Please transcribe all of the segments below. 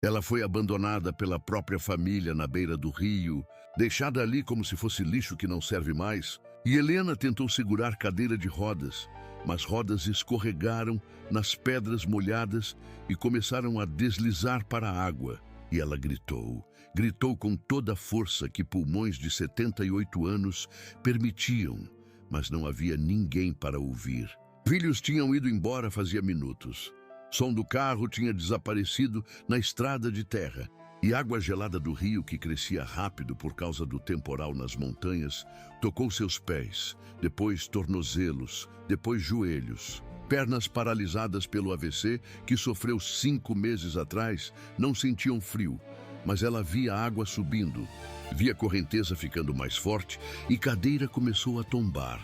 Ela foi abandonada pela própria família na beira do rio, deixada ali como se fosse lixo que não serve mais. E Helena tentou segurar cadeira de rodas, mas rodas escorregaram nas pedras molhadas e começaram a deslizar para a água. E ela gritou com toda a força que pulmões de 78 anos permitiam, mas não havia ninguém para ouvir. Filhos tinham ido embora fazia minutos. Som do carro tinha desaparecido na estrada de terra, e água gelada do rio, que crescia rápido por causa do temporal nas montanhas, tocou seus pés, depois tornozelos, depois joelhos. Pernas paralisadas pelo AVC, que sofreu 5 meses atrás, não sentiam frio, mas ela via a água subindo, via a correnteza ficando mais forte e cadeira começou a tombar.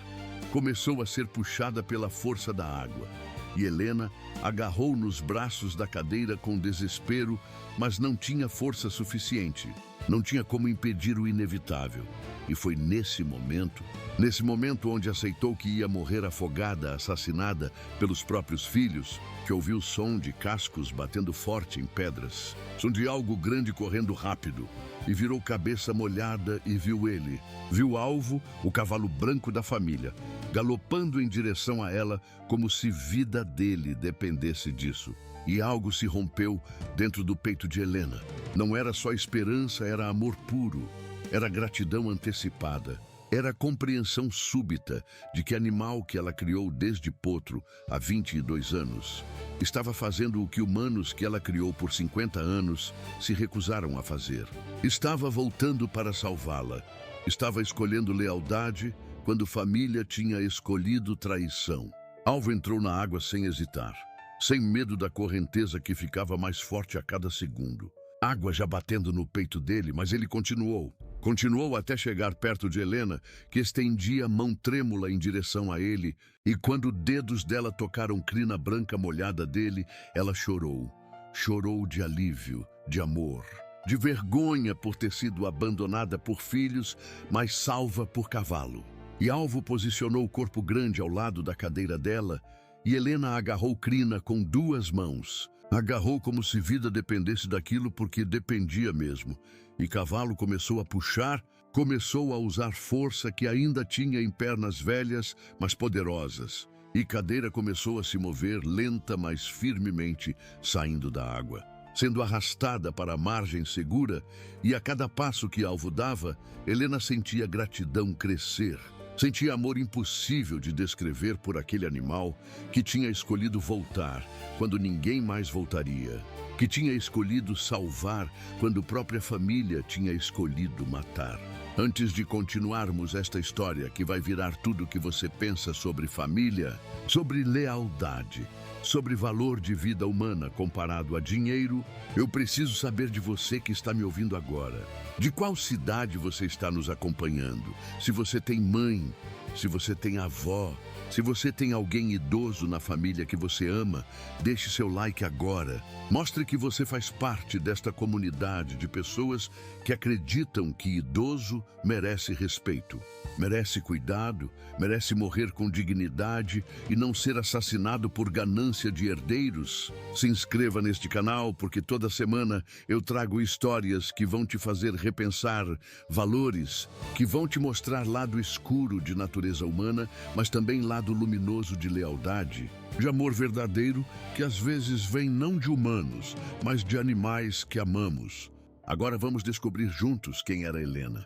Começou a ser puxada pela força da água. E Helena agarrou nos braços da cadeira com desespero, mas não tinha força suficiente. Não tinha como impedir o inevitável. E foi nesse momento onde aceitou que ia morrer afogada, assassinada pelos próprios filhos, que ouviu o som de cascos batendo forte em pedras. Som de algo grande correndo rápido. E virou cabeça molhada e viu ele. Viu o alvo, o cavalo branco da família, galopando em direção a ela como se vida dele dependesse disso. E algo se rompeu dentro do peito de Helena. Não era só esperança, era amor puro. Era gratidão antecipada. Era a compreensão súbita de que animal que ela criou desde potro, há 22 anos, estava fazendo o que humanos que ela criou por 50 anos se recusaram a fazer. Estava voltando para salvá-la. Estava escolhendo lealdade quando família tinha escolhido traição. Alvo entrou na água sem hesitar, sem medo da correnteza que ficava mais forte a cada segundo. Água já batendo no peito dele, mas ele continuou. Continuou até chegar perto de Helena, que estendia a mão trêmula em direção a ele, e quando dedos dela tocaram crina branca molhada dele, ela chorou. Chorou de alívio, de amor, de vergonha por ter sido abandonada por filhos, mas salva por cavalo. E Alvo posicionou o corpo grande ao lado da cadeira dela, e Helena agarrou crina com 2 mãos. Agarrou como se vida dependesse daquilo, porque dependia mesmo. E cavalo começou a puxar, começou a usar força que ainda tinha em pernas velhas, mas poderosas. E cadeira começou a se mover lenta, mas firmemente, saindo da água, sendo arrastada para a margem segura, e a cada passo que Alvo dava, Helena sentia gratidão crescer. Sentia amor impossível de descrever por aquele animal que tinha escolhido voltar quando ninguém mais voltaria, que tinha escolhido salvar quando própria família tinha escolhido matar. Antes de continuarmos esta história que vai virar tudo o que você pensa sobre família, sobre lealdade, sobre valor de vida humana comparado a dinheiro, eu preciso saber de você que está me ouvindo agora. De qual cidade você está nos acompanhando? Se você tem mãe, se você tem avó, se você tem alguém idoso na família que você ama, deixe seu like agora. Mostre que você faz parte desta comunidade de pessoas que acreditam que idoso merece respeito, merece cuidado, merece morrer com dignidade e não ser assassinado por ganância de herdeiros. Se inscreva neste canal, porque toda semana eu trago histórias que vão te fazer repensar valores, que vão te mostrar lado escuro de natureza humana, mas também lado luminoso de lealdade, de amor verdadeiro, que às vezes vem não de humanos, mas de animais que amamos. Agora vamos descobrir juntos quem era Helena.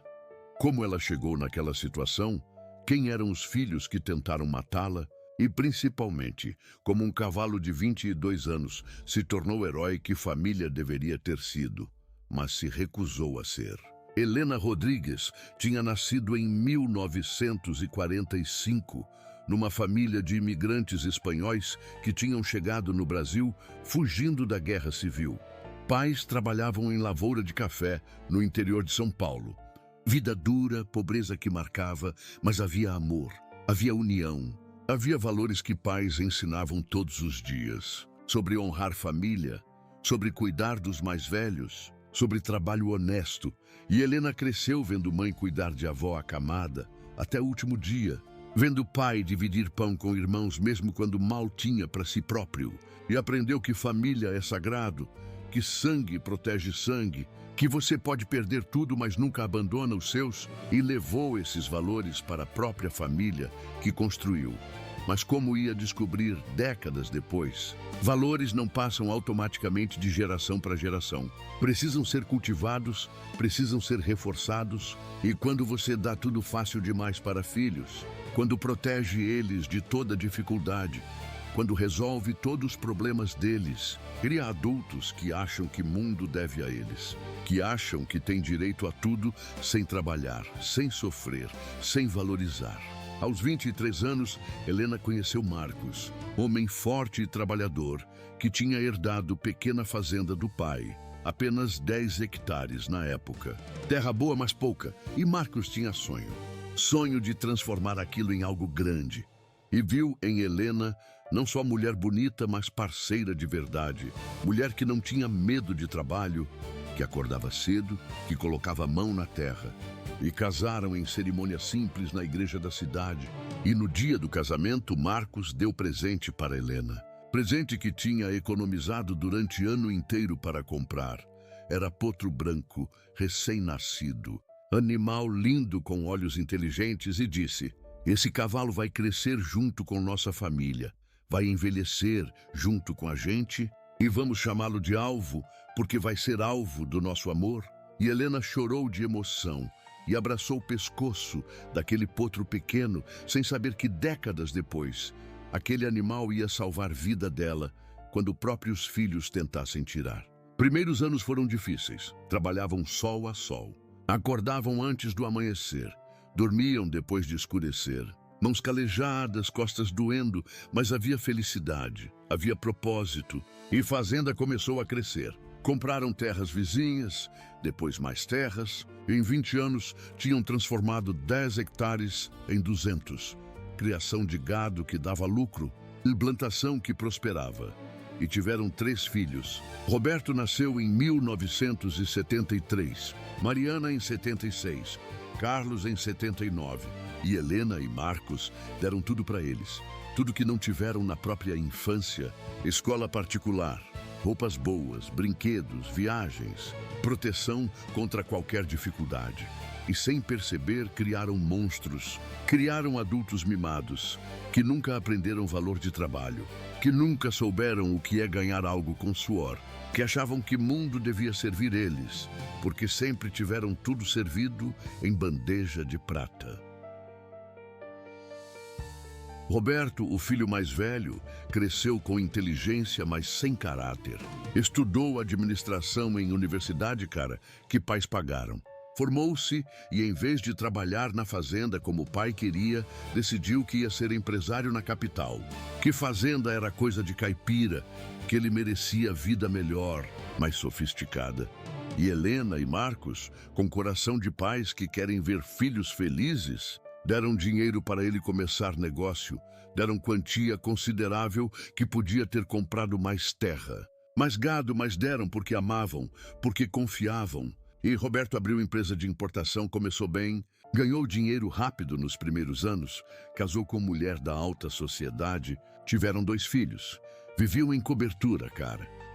Como ela chegou naquela situação, quem eram os filhos que tentaram matá-la e, principalmente, como um cavalo de 22 anos se tornou o herói que família deveria ter sido, mas se recusou a ser. Helena Rodrigues tinha nascido em 1945, numa família de imigrantes espanhóis que tinham chegado no Brasil fugindo da Guerra Civil. Pais trabalhavam em lavoura de café no interior de São Paulo. Vida dura, pobreza que marcava, mas havia amor, havia união, havia valores que pais ensinavam todos os dias, sobre honrar família, sobre cuidar dos mais velhos, sobre trabalho honesto. E Helena cresceu vendo mãe cuidar de avó acamada até o último dia, vendo pai dividir pão com irmãos mesmo quando mal tinha para si próprio, e aprendeu que família é sagrado, que sangue protege sangue, que você pode perder tudo, mas nunca abandona os seus, e levou esses valores para a própria família que construiu. Mas como ia descobrir décadas depois, valores não passam automaticamente de geração para geração. Precisam ser cultivados, precisam ser reforçados, e quando você dá tudo fácil demais para filhos, quando protege eles de toda dificuldade, quando resolve todos os problemas deles, cria adultos que acham que o mundo deve a eles, que acham que têm direito a tudo sem trabalhar, sem sofrer, sem valorizar. Aos 23 anos, Helena conheceu Marcos, homem forte e trabalhador, que tinha herdado pequena fazenda do pai, apenas 10 hectares na época. Terra boa, mas pouca, e Marcos tinha sonho de transformar aquilo em algo grande. E viu em Helena não só mulher bonita, mas parceira de verdade, mulher que não tinha medo de trabalho, que acordava cedo, que colocava a mão na terra. E casaram em cerimônia simples na igreja da cidade. E no dia do casamento, Marcos deu presente para Helena. Presente que tinha economizado durante ano inteiro para comprar. Era potro branco, recém-nascido. Animal lindo com olhos inteligentes, e disse: esse cavalo vai crescer junto com nossa família. Vai envelhecer junto com a gente e vamos chamá-lo de Alvo, porque vai ser alvo do nosso amor. E Helena chorou de emoção e abraçou o pescoço daquele potro pequeno, sem saber que décadas depois, aquele animal ia salvar a vida dela quando próprios filhos tentassem tirar. Primeiros anos foram difíceis. Trabalhavam sol a sol. Acordavam antes do amanhecer. Dormiam depois de escurecer. Mãos calejadas, costas doendo, mas havia felicidade, havia propósito, e fazenda começou a crescer. Compraram terras vizinhas, depois mais terras, e em 20 anos tinham transformado 10 hectares em 200. Criação de gado que dava lucro, e plantação que prosperava. E tiveram 3 filhos. Roberto nasceu em 1973, Mariana em 76, Carlos em 79. E Helena e Marcos deram tudo para eles. Tudo que não tiveram na própria infância. Escola particular, roupas boas, brinquedos, viagens, proteção contra qualquer dificuldade. E sem perceber, criaram monstros. Criaram adultos mimados, que nunca aprenderam valor de trabalho, que nunca souberam o que é ganhar algo com suor, que achavam que o mundo devia servir eles, porque sempre tiveram tudo servido em bandeja de prata. Roberto, o filho mais velho, cresceu com inteligência, mas sem caráter. Estudou administração em universidade, que pais pagaram. Formou-se e, em vez de trabalhar na fazenda como o pai queria, decidiu que ia ser empresário na capital. Que fazenda era coisa de caipira, que ele merecia vida melhor, mais sofisticada. E Helena e Marcos, com coração de pais que querem ver filhos felizes, deram dinheiro para ele começar negócio, deram quantia considerável que podia ter comprado mais terra. Mais gado, mas deram porque amavam, porque confiavam. E Roberto abriu empresa de importação, começou bem, ganhou dinheiro rápido nos primeiros anos, casou com mulher da alta sociedade, tiveram 2 filhos. Viviam em cobertura,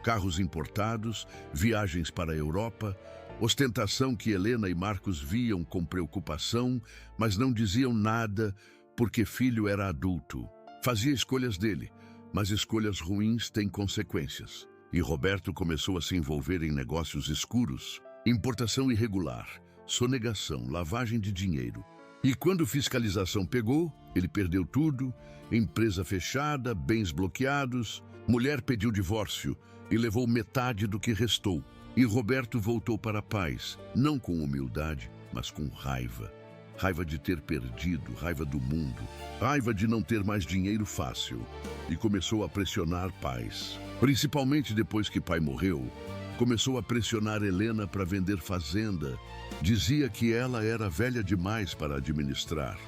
carros importados, viagens para a Europa, ostentação que Helena e Marcos viam com preocupação, mas não diziam nada porque filho era adulto. Fazia escolhas dele, mas escolhas ruins têm consequências. E Roberto começou a se envolver em negócios escuros, importação irregular, sonegação, lavagem de dinheiro. E quando fiscalização pegou, ele perdeu tudo, empresa fechada, bens bloqueados, mulher pediu divórcio e levou metade do que restou. E Roberto voltou para a paz, não com humildade, mas com raiva. Raiva de ter perdido, raiva do mundo, raiva de não ter mais dinheiro fácil. E começou a pressionar pais. Principalmente depois que pai morreu, começou a pressionar Helena para vender fazenda. Dizia que ela era velha demais para administrar,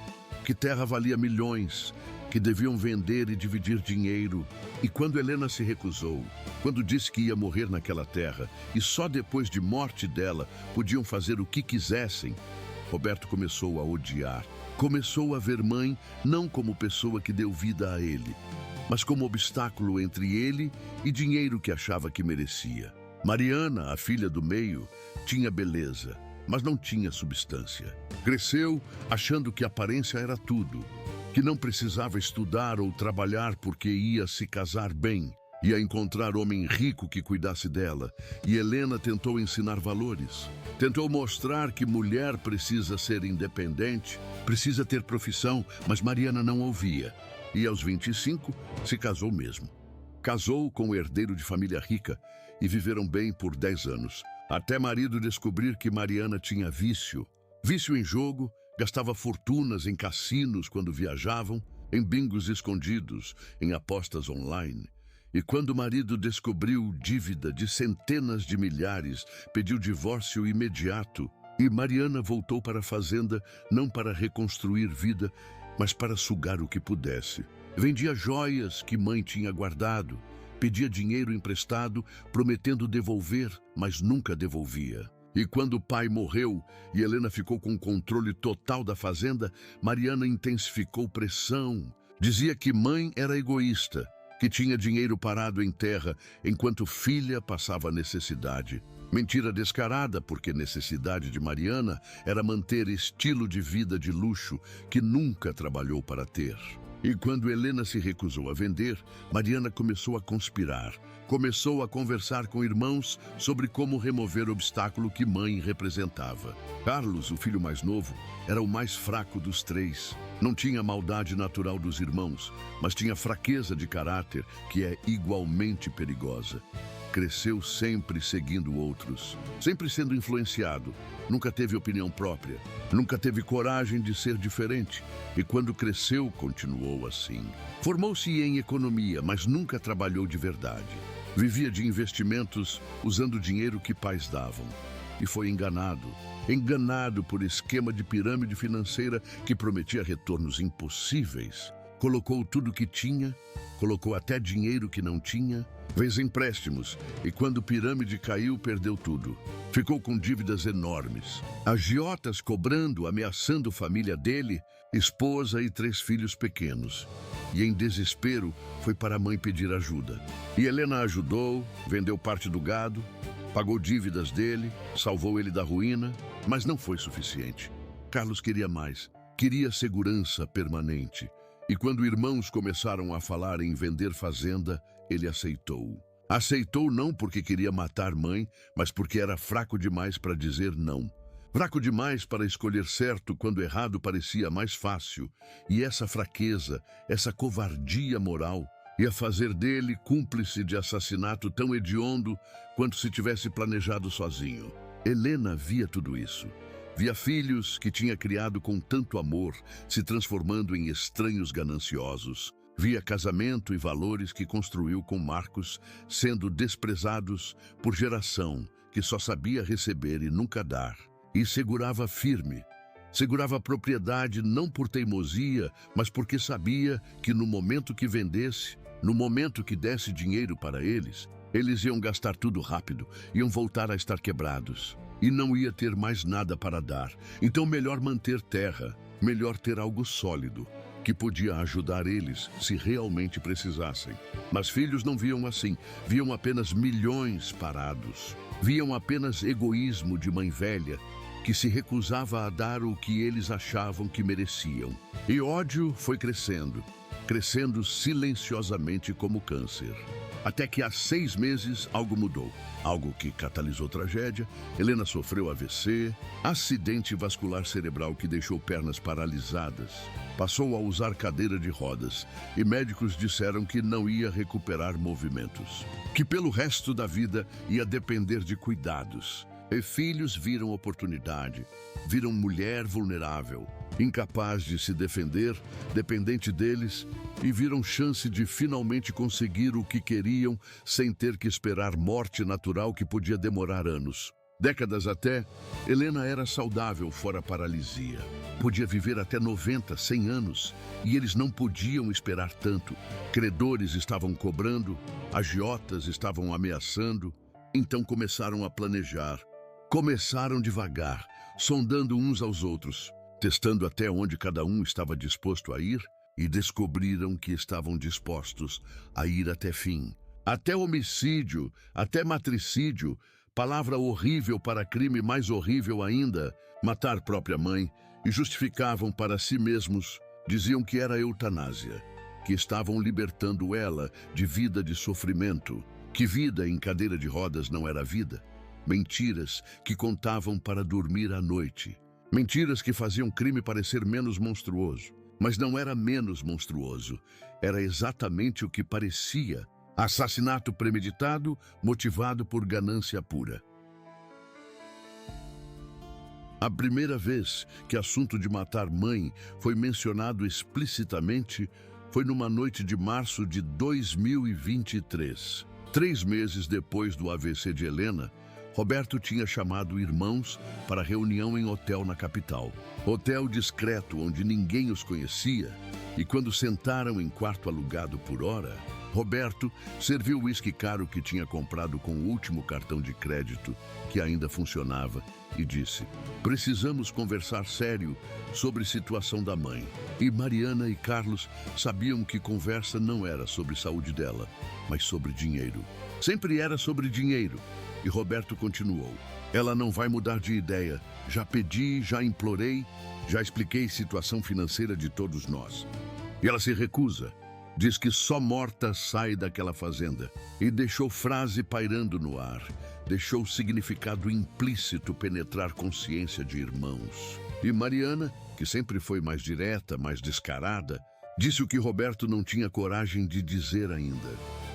que terra valia milhões, que deviam vender e dividir dinheiro. E quando Helena se recusou, quando disse que ia morrer naquela terra e só depois de morte dela podiam fazer o que quisessem, Roberto começou a odiar. Começou a ver mãe não como pessoa que deu vida a ele, mas como obstáculo entre ele e dinheiro que achava que merecia. Mariana, a filha do meio, tinha beleza, mas não tinha substância. Cresceu achando que aparência era tudo, que não precisava estudar ou trabalhar porque ia se casar bem, ia encontrar homem rico que cuidasse dela, e Helena tentou ensinar valores. Tentou mostrar que mulher precisa ser independente, precisa ter profissão, mas Mariana não ouvia. E aos 25, se casou mesmo. Casou com um herdeiro de família rica e viveram bem por 10 anos. Até marido descobrir que Mariana tinha vício. Vício em jogo, gastava fortunas em cassinos quando viajavam, em bingos escondidos, em apostas online. E quando o marido descobriu dívida de centenas de milhares, pediu divórcio imediato. E Mariana voltou para a fazenda não para reconstruir vida, mas para sugar o que pudesse. Vendia joias que mãe tinha guardado, pedia dinheiro emprestado, prometendo devolver, mas nunca devolvia. E quando o pai morreu e Helena ficou com o controle total da fazenda, Mariana intensificou pressão. Dizia que mãe era egoísta, que tinha dinheiro parado em terra enquanto filha passava necessidade. Mentira descarada, porque necessidade de Mariana era manter estilo de vida de luxo que nunca trabalhou para ter. E quando Helena se recusou a vender, Mariana começou a conspirar. Começou a conversar com irmãos sobre como remover o obstáculo que mãe representava. Carlos, o filho mais novo, era o mais fraco dos 3. Não tinha maldade natural dos irmãos, mas tinha fraqueza de caráter que é igualmente perigosa. Cresceu sempre seguindo outros, sempre sendo influenciado. Nunca teve opinião própria, nunca teve coragem de ser diferente. E quando cresceu, continuou assim. Formou-se em economia, mas nunca trabalhou de verdade. Vivia de investimentos usando o dinheiro que pais davam. E foi enganado por esquema de pirâmide financeira que prometia retornos impossíveis. Colocou tudo que tinha, colocou até dinheiro que não tinha, fez empréstimos e quando a pirâmide caiu, perdeu tudo. Ficou com dívidas enormes. Agiotas cobrando, ameaçando a família dele, esposa e 3 filhos pequenos. E em desespero, foi para a mãe pedir ajuda. E Helena ajudou, vendeu parte do gado, pagou dívidas dele, salvou ele da ruína, mas não foi suficiente. Carlos queria mais, queria segurança permanente. E quando irmãos começaram a falar em vender fazenda, ele aceitou. Aceitou não porque queria matar mãe, mas porque era fraco demais para dizer não. Fraco demais para escolher certo quando errado parecia mais fácil. E essa fraqueza, essa covardia moral, ia fazer dele cúmplice de assassinato tão hediondo quanto se tivesse planejado sozinho. Helena via tudo isso. Via filhos que tinha criado com tanto amor se transformando em estranhos gananciosos. Via casamento e valores que construiu com Marcos sendo desprezados por geração que só sabia receber e nunca dar. E segurava firme. Segurava a propriedade não por teimosia, mas porque sabia que no momento que vendesse, no momento que desse dinheiro para eles iam gastar tudo rápido, iam voltar a estar quebrados. E não ia ter mais nada para dar. Então melhor manter terra, melhor ter algo sólido, que podia ajudar eles se realmente precisassem. Mas filhos não viam assim, viam apenas milhões parados. Viam apenas egoísmo de mãe velha, que se recusava a dar o que eles achavam que mereciam. E ódio foi crescendo, crescendo silenciosamente como câncer. Até que há 6 meses algo mudou. Algo que catalisou tragédia. Helena sofreu AVC, acidente vascular cerebral que deixou pernas paralisadas. Passou a usar cadeira de rodas e médicos disseram que não ia recuperar movimentos. Que pelo resto da vida ia depender de cuidados. E filhos viram oportunidade, viram mulher vulnerável, incapaz de se defender, dependente deles, e viram chance de finalmente conseguir o que queriam sem ter que esperar morte natural que podia demorar anos. Décadas até, Helena era saudável fora paralisia. Podia viver até 90, 100 anos, e eles não podiam esperar tanto. Credores estavam cobrando, agiotas estavam ameaçando, então começaram a planejar. Começaram devagar, sondando uns aos outros, testando até onde cada um estava disposto a ir, e descobriram que estavam dispostos a ir até fim, até homicídio, até matricídio, palavra horrível para crime mais horrível ainda, matar própria mãe, e justificavam para si mesmos, diziam que era eutanásia, que estavam libertando ela de vida de sofrimento, que vida em cadeira de rodas não era vida. Mentiras que contavam para dormir à noite. Mentiras que faziam crime parecer menos monstruoso. Mas não era menos monstruoso. Era exatamente o que parecia. Assassinato premeditado, motivado por ganância pura. A primeira vez que o assunto de matar mãe foi mencionado explicitamente foi numa noite de março de 2023. 3 meses depois do AVC de Helena, Roberto tinha chamado irmãos para reunião em hotel na capital. Hotel discreto onde ninguém os conhecia, e quando sentaram em quarto alugado por hora, Roberto serviu o uísque caro que tinha comprado com o último cartão de crédito, que ainda funcionava, e disse: "Precisamos conversar sério sobre a situação da mãe." E Mariana e Carlos sabiam que conversa não era sobre saúde dela, mas sobre dinheiro. Sempre era sobre dinheiro. E Roberto continuou: "Ela não vai mudar de ideia. Já pedi, já implorei, já expliquei a situação financeira de todos nós. E ela se recusa. Diz que só morta sai daquela fazenda." E deixou frase pairando no ar. Deixou significado implícito penetrar consciência de irmãos. E Mariana, que sempre foi mais direta, mais descarada, disse o que Roberto não tinha coragem de dizer ainda.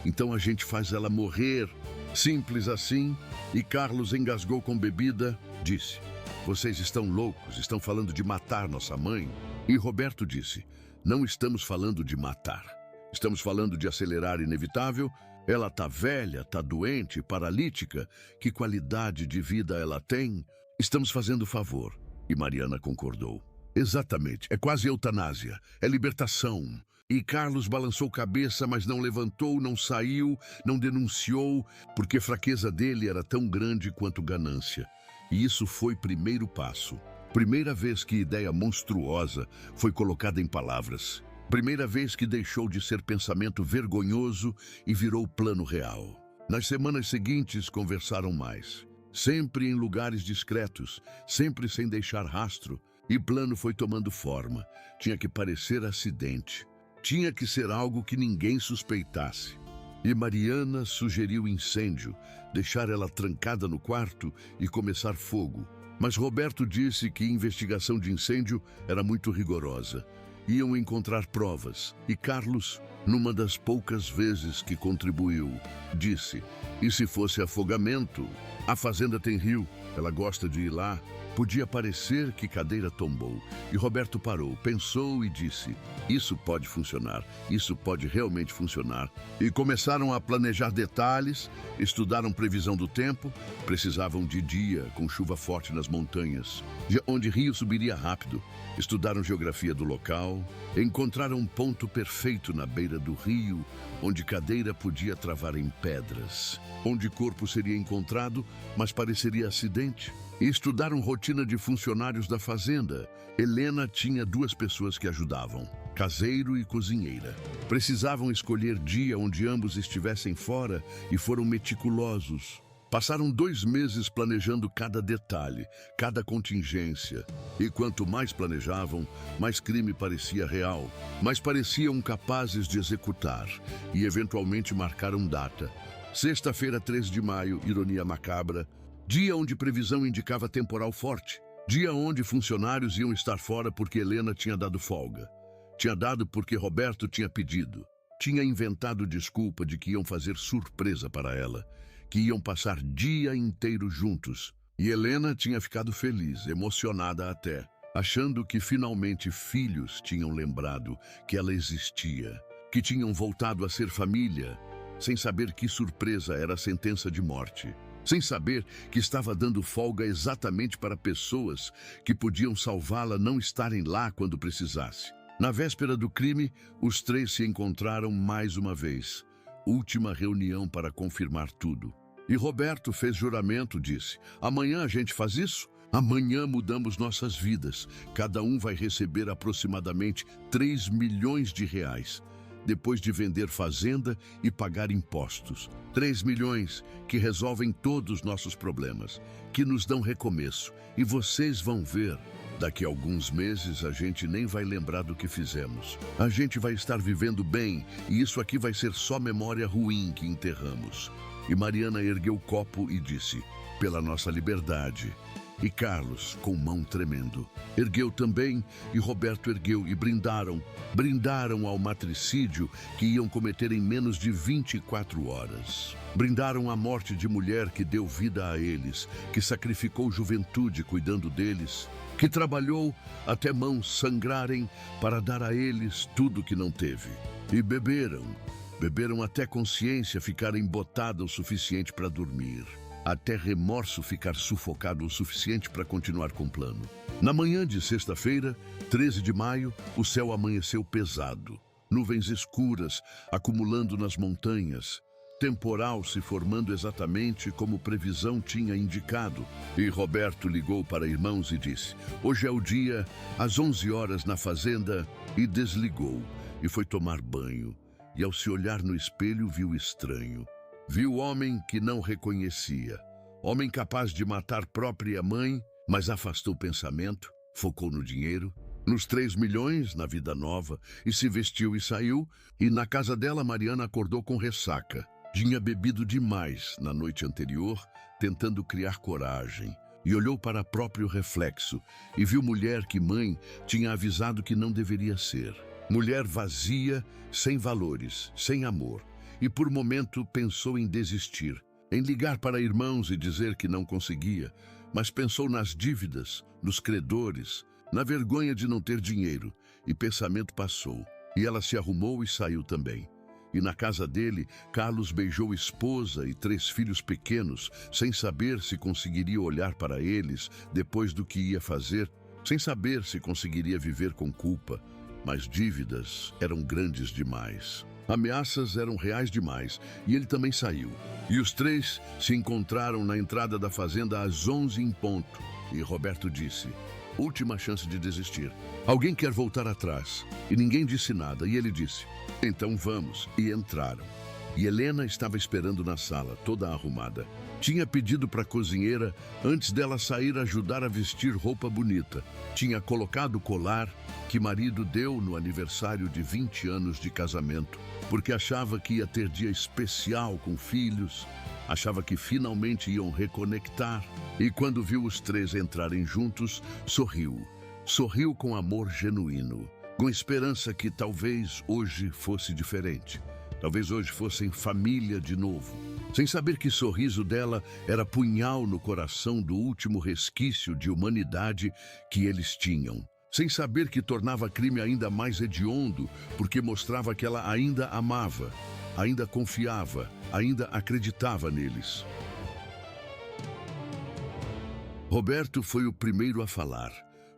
"Então a gente faz ela morrer." Simples assim. E Carlos engasgou com bebida, disse: "Vocês estão loucos, estão falando de matar nossa mãe." E Roberto disse: "Não estamos falando de matar. Estamos falando de acelerar inevitável. Ela tá velha, tá doente, paralítica. Que qualidade de vida ela tem? Estamos fazendo favor." E Mariana concordou. "Exatamente, é quase eutanásia, é libertação." E Carlos balançou cabeça, mas não levantou, não saiu, não denunciou, porque a fraqueza dele era tão grande quanto ganância. E isso foi primeiro passo. Primeira vez que ideia monstruosa foi colocada em palavras. Primeira vez que deixou de ser pensamento vergonhoso e virou plano real. Nas semanas seguintes conversaram mais. Sempre em lugares discretos, sempre sem deixar rastro. E plano foi tomando forma. Tinha que parecer acidente. Tinha que ser algo que ninguém suspeitasse. E Mariana sugeriu incêndio, deixar ela trancada no quarto e começar fogo. Mas Roberto disse que a investigação de incêndio era muito rigorosa. Iam encontrar provas. E Carlos, numa das poucas vezes que contribuiu, disse: "E se fosse afogamento? A fazenda tem rio, ela gosta de ir lá." Podia parecer que cadeira tombou. E Roberto parou, pensou e disse: "Isso pode funcionar, isso pode realmente funcionar." E começaram a planejar detalhes, estudaram previsão do tempo. Precisavam de dia, com chuva forte nas montanhas, onde rio subiria rápido. Estudaram geografia do local, encontraram um ponto perfeito na beira do rio, onde cadeira podia travar em pedras, onde corpo seria encontrado, mas pareceria acidente. E estudaram rotina de funcionários da fazenda. Helena tinha 2 pessoas que ajudavam, caseiro e cozinheira. Precisavam escolher dia onde ambos estivessem fora e foram meticulosos. Passaram 2 meses planejando cada detalhe, cada contingência. E quanto mais planejavam, mais crime parecia real, mais pareciam capazes de executar. E eventualmente marcaram data. Sexta-feira, 3 de maio, ironia macabra. Dia onde previsão indicava temporal forte. Dia onde funcionários iam estar fora porque Helena tinha dado folga. Tinha dado porque Roberto tinha pedido. Tinha inventado desculpa de que iam fazer surpresa para ela, que iam passar dia inteiro juntos. E Helena tinha ficado feliz, emocionada até, achando que finalmente filhos tinham lembrado que ela existia, que tinham voltado a ser família, sem saber que surpresa era a sentença de morte. Sem saber que estava dando folga exatamente para pessoas que podiam salvá-la não estarem lá quando precisasse. Na véspera do crime, os 3 se encontraram mais uma vez. Última reunião para confirmar tudo. E Roberto fez juramento, disse: "Amanhã a gente faz isso? Amanhã mudamos nossas vidas. Cada um vai receber aproximadamente 3 milhões de reais. depois de vender fazenda e pagar impostos. 3 milhões que resolvem todos os nossos problemas, que nos dão recomeço. E vocês vão ver, daqui a alguns meses a gente nem vai lembrar do que fizemos. A gente vai estar vivendo bem e isso aqui vai ser só memória ruim que enterramos. E Mariana ergueu o copo e disse: pela nossa liberdade. E Carlos, com mão tremendo, ergueu também, e Roberto ergueu e brindaram. Brindaram ao matricídio que iam cometer em menos de 24 horas. Brindaram à morte de mulher que deu vida a eles, que sacrificou juventude cuidando deles, que trabalhou até mãos sangrarem para dar a eles tudo que não teve. E beberam. Beberam até consciência ficar embotada o suficiente para dormir. Até remorso ficar sufocado o suficiente para continuar com o plano. Na manhã de sexta-feira, 13 de maio, o céu amanheceu pesado. Nuvens escuras acumulando nas montanhas. Temporal se formando exatamente como previsão tinha indicado. E Roberto ligou para irmãos e disse: hoje é o dia, às 11 horas na fazenda, e desligou. E foi tomar banho. E ao se olhar no espelho, viu estranho. Viu homem que não reconhecia, homem capaz de matar própria mãe, mas afastou o pensamento, focou no dinheiro, nos 3 milhões, na vida nova, e se vestiu e saiu, e na casa dela Mariana acordou com ressaca. Tinha bebido demais na noite anterior, tentando criar coragem, e olhou para o próprio reflexo, e viu mulher que mãe tinha avisado que não deveria ser. Mulher vazia, sem valores, sem amor. E por momento pensou em desistir, em ligar para irmãos e dizer que não conseguia, mas pensou nas dívidas, nos credores, na vergonha de não ter dinheiro, e pensamento passou. E ela se arrumou e saiu também. E na casa dele, Carlos beijou esposa e 3 filhos pequenos, sem saber se conseguiria olhar para eles depois do que ia fazer, sem saber se conseguiria viver com culpa, mas dívidas eram grandes demais. Ameaças eram reais demais, e ele também saiu. E os 3 se encontraram na entrada da fazenda às 11 em ponto. E Roberto disse: última chance de desistir. Alguém quer voltar atrás. E ninguém disse nada, e ele disse: então vamos. E entraram. E Helena estava esperando na sala, toda arrumada. Tinha pedido para a cozinheira, antes dela sair, ajudar a vestir roupa bonita. Tinha colocado o colar que marido deu no aniversário de 20 anos de casamento, porque achava que ia ter dia especial com filhos, achava que finalmente iam reconectar. E quando viu os 3 entrarem juntos, sorriu. Sorriu com amor genuíno, com esperança que talvez hoje fosse diferente. Talvez hoje fossem família de novo. Sem saber que sorriso dela era punhal no coração do último resquício de humanidade que eles tinham. Sem saber que tornava crime ainda mais hediondo, porque mostrava que ela ainda amava, ainda confiava, ainda acreditava neles. Roberto foi o primeiro a falar.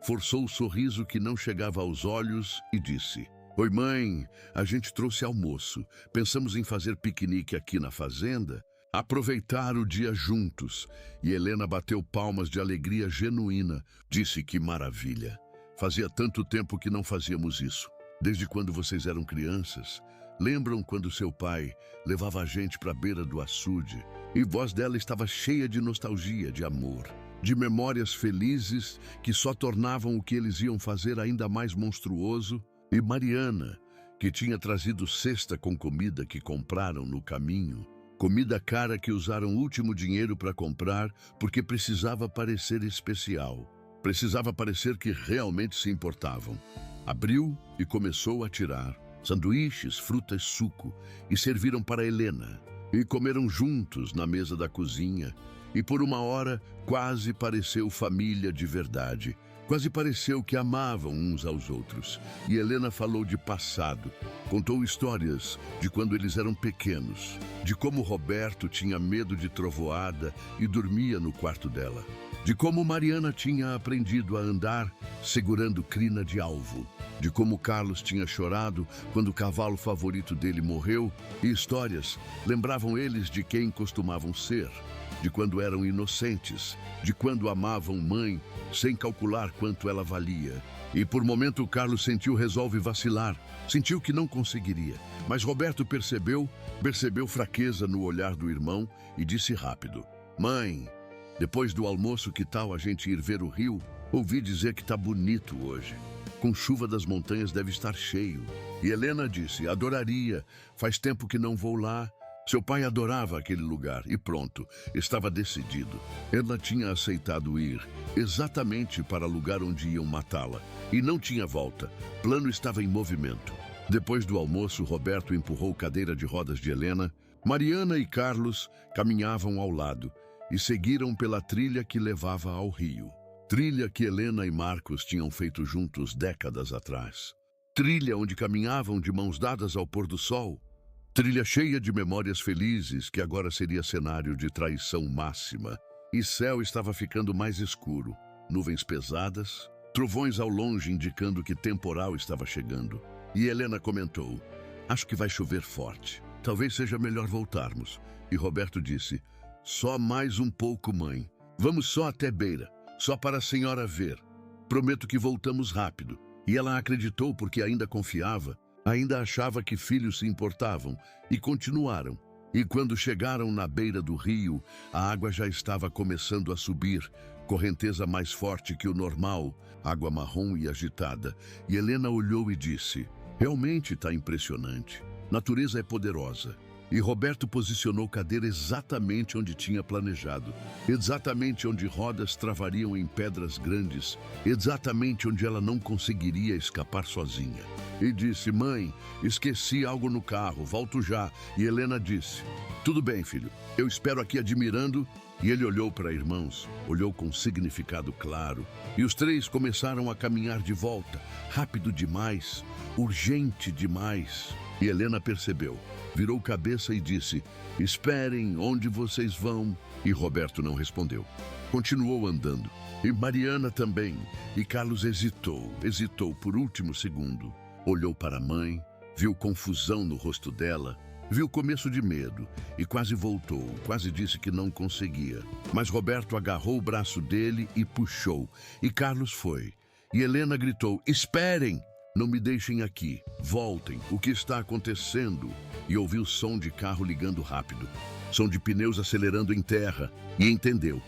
Forçou o sorriso que não chegava aos olhos e disse: oi, mãe, a gente trouxe almoço. Pensamos em fazer piquenique aqui na fazenda, aproveitar o dia juntos. E Helena bateu palmas de alegria genuína. Disse: que maravilha. Fazia tanto tempo que não fazíamos isso. Desde quando vocês eram crianças. Lembram quando seu pai levava a gente para a beira do açude? E a voz dela estava cheia de nostalgia, de amor, de memórias felizes que só tornavam o que eles iam fazer ainda mais monstruoso. E Mariana, que tinha trazido cesta com comida que compraram no caminho. Comida cara que usaram o último dinheiro para comprar porque precisava parecer especial. Precisava parecer que realmente se importavam. Abriu e começou a tirar sanduíches, frutas, suco, e serviram para Helena. E comeram juntos na mesa da cozinha. E por uma hora quase pareceu família de verdade. Quase pareceu que amavam uns aos outros. E Helena falou de passado, contou histórias de quando eles eram pequenos, de como Roberto tinha medo de trovoada e dormia no quarto dela, de como Mariana tinha aprendido a andar segurando crina de alvo, de como Carlos tinha chorado quando o cavalo favorito dele morreu, e histórias lembravam eles de quem costumavam ser. de quando eram inocentes, de quando amavam mãe, sem calcular quanto ela valia. E por momento Carlos resolve vacilar, sentiu que não conseguiria. Mas Roberto percebeu fraqueza no olhar do irmão e disse rápido: Mãe, depois do almoço, que tal a gente ir ver o rio? Ouvi dizer que tá bonito hoje. Com chuva das montanhas deve estar cheio. E Helena disse: adoraria, faz tempo que não vou lá. Seu pai adorava aquele lugar e pronto, estava decidido. Ela tinha aceitado ir, exatamente para o lugar onde iam matá-la. E não tinha volta, plano estava em movimento. Depois do almoço, Roberto empurrou cadeira de rodas de Helena. Mariana e Carlos caminhavam ao lado e seguiram pela trilha que levava ao rio. Trilha que Helena e Marcos tinham feito juntos décadas atrás. Trilha onde caminhavam de mãos dadas ao pôr do sol. Trilha cheia de memórias felizes que agora seria cenário de traição máxima. E céu estava ficando mais escuro. Nuvens pesadas, trovões ao longe indicando que temporal estava chegando. E Helena comentou: acho que vai chover forte. Talvez seja melhor voltarmos. E Roberto disse: só mais um pouco, mãe. Vamos só até beira, só para a senhora ver. Prometo que voltamos rápido. E ela acreditou porque ainda confiava, ainda achava que filhos se importavam, e continuaram. E quando chegaram na beira do rio, a água já estava começando a subir, correnteza mais forte que o normal, água marrom e agitada. E Helena olhou e disse: realmente está impressionante. Natureza é poderosa. E Roberto posicionou cadeira exatamente onde tinha planejado, exatamente onde rodas travariam em pedras grandes, exatamente onde ela não conseguiria escapar sozinha. E disse: mãe, esqueci algo no carro, volto já. E Helena disse: tudo bem, filho, eu espero aqui admirando. E ele olhou para irmãos, olhou com significado claro, e os três começaram a caminhar de volta, rápido demais, urgente demais. E Helena percebeu, virou cabeça e disse: esperem, onde vocês vão? E Roberto não respondeu. Continuou andando. E Mariana também. E Carlos hesitou por último segundo. Olhou para a mãe, viu confusão no rosto dela, viu começo de medo e quase voltou, quase disse que não conseguia. Mas Roberto agarrou o braço dele e puxou. E Carlos foi. E Helena gritou: esperem! Não me deixem aqui. Voltem. O que está acontecendo? E ouviu som de carro ligando rápido. Som de pneus acelerando em terra. E entendeu.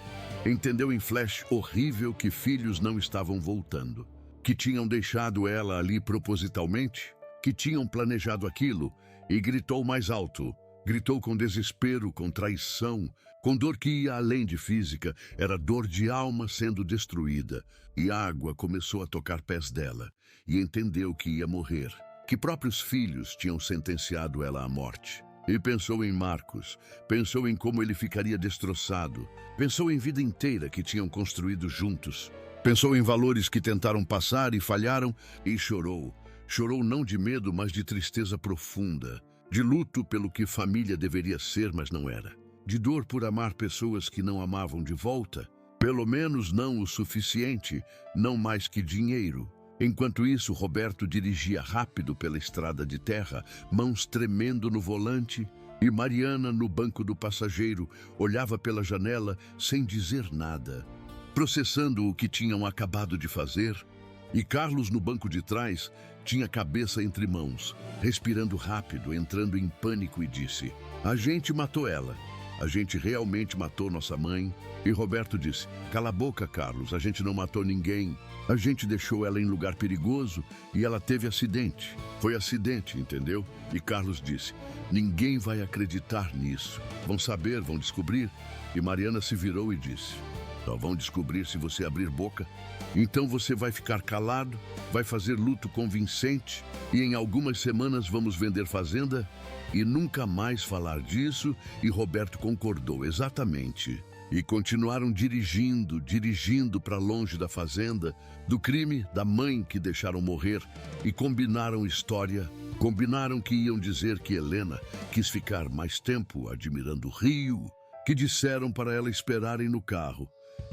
Entendeu em flash horrível que filhos não estavam voltando. Que tinham deixado ela ali propositalmente. Que tinham planejado aquilo. E gritou mais alto. Gritou com desespero, com traição, com dor que ia além de física. Era dor de alma sendo destruída. E água começou a tocar pés dela. E entendeu que ia morrer. Que próprios filhos tinham sentenciado ela à morte. E pensou em Marcos. Pensou em como ele ficaria destroçado. Pensou em vida inteira que tinham construído juntos. Pensou em valores que tentaram passar e falharam. E chorou. Chorou não de medo, mas de tristeza profunda. De luto pelo que família deveria ser, mas não era. De dor por amar pessoas que não amavam de volta. Pelo menos não o suficiente, não mais que dinheiro. Enquanto isso, Roberto dirigia rápido pela estrada de terra, mãos tremendo no volante, e Mariana, no banco do passageiro, olhava pela janela sem dizer nada, processando o que tinham acabado de fazer. E Carlos, no banco de trás, tinha a cabeça entre mãos, respirando rápido, entrando em pânico, e disse: a gente matou ela. A gente realmente matou nossa mãe. E Roberto disse: cala a boca, Carlos, a gente não matou ninguém. A gente deixou ela em lugar perigoso e ela teve acidente. Foi acidente, entendeu? E Carlos disse: ninguém vai acreditar nisso. Vão saber, vão descobrir. E Mariana se virou e disse: só vão descobrir se você abrir boca. Então você vai ficar calado, vai fazer luto convincente e em algumas semanas vamos vender fazenda e nunca mais falar disso. E Roberto concordou exatamente. E continuaram dirigindo para longe da fazenda, do crime, da mãe que deixaram morrer, e combinaram história. Combinaram que iam dizer que Helena quis ficar mais tempo admirando o rio, que disseram para ela esperarem no carro,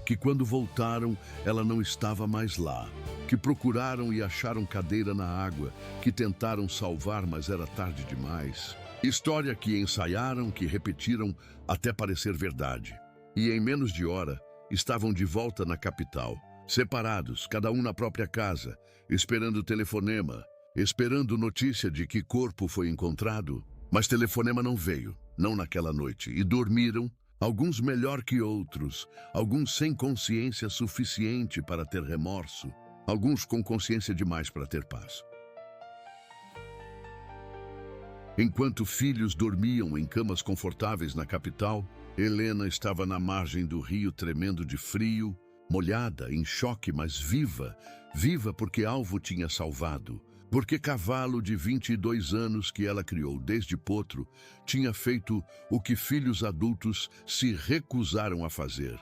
que quando voltaram ela não estava mais lá, que procuraram e acharam cadeira na água, que tentaram salvar, mas era tarde demais. História que ensaiaram, que repetiram até parecer verdade. e em menos de hora estavam de volta na capital, separados, cada um na própria casa, esperando telefonema, esperando notícia de que corpo foi encontrado. Mas telefonema não veio, não naquela noite, e dormiram, alguns melhor que outros, alguns sem consciência suficiente para ter remorso, alguns com consciência demais para ter paz. Enquanto filhos dormiam em camas confortáveis na capital, Helena estava na margem do rio tremendo de frio, molhada, em choque, mas viva, viva porque Alvo tinha salvado, porque Cavalo de 22 anos que ela criou desde potro tinha feito o que filhos adultos se recusaram a fazer.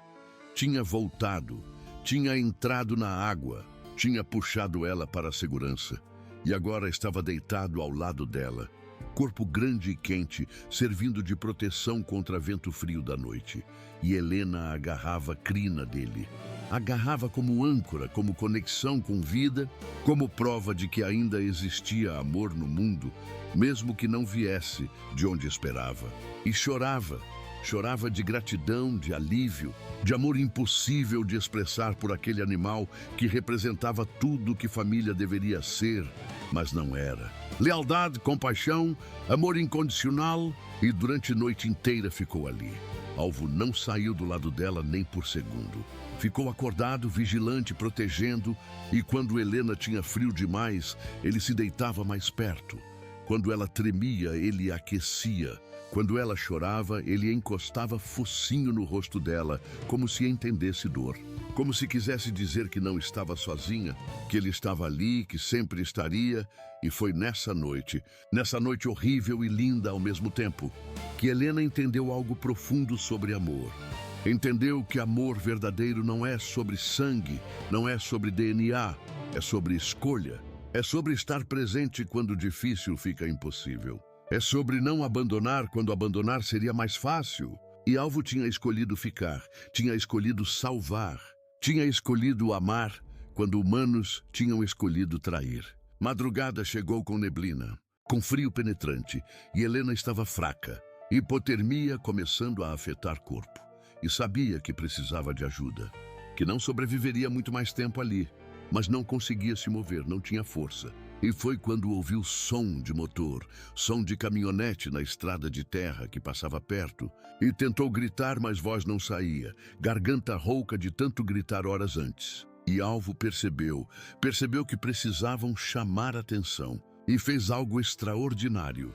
Tinha voltado, tinha entrado na água, tinha puxado ela para a segurança e agora estava deitado ao lado dela, corpo grande e quente, servindo de proteção contra vento frio da noite. E Helena agarrava a crina dele. Agarrava como âncora, como conexão com vida, como prova de que ainda existia amor no mundo, mesmo que não viesse de onde esperava. E chorava. Chorava de gratidão, de alívio, de amor impossível de expressar por aquele animal que representava tudo que família deveria ser, mas não era. Lealdade, compaixão, amor incondicional, e durante a noite inteira ficou ali. Alvo não saiu do lado dela nem por segundo. Ficou acordado, vigilante, protegendo, e quando Helena tinha frio demais, ele se deitava mais perto. Quando ela tremia, ele aquecia. Quando ela chorava, ele encostava focinho no rosto dela, como se entendesse dor. Como se quisesse dizer que não estava sozinha, que ele estava ali, que sempre estaria. E foi nessa noite horrível e linda ao mesmo tempo, que Helena entendeu algo profundo sobre amor. Entendeu que amor verdadeiro não é sobre sangue, não é sobre DNA, é sobre escolha. É sobre estar presente quando difícil fica impossível. É sobre não abandonar quando abandonar seria mais fácil. E Alvo tinha escolhido ficar, tinha escolhido salvar, tinha escolhido amar quando humanos tinham escolhido trair. Madrugada chegou com neblina, com frio penetrante, e Helena estava fraca, hipotermia começando a afetar corpo. E sabia que precisava de ajuda, que não sobreviveria muito mais tempo ali, mas não conseguia se mover, não tinha força. E foi quando ouviu som de motor, som de caminhonete na estrada de terra que passava perto, e tentou gritar, mas voz não saía, garganta rouca de tanto gritar horas antes. E Alvo percebeu que precisavam chamar atenção, e fez algo extraordinário.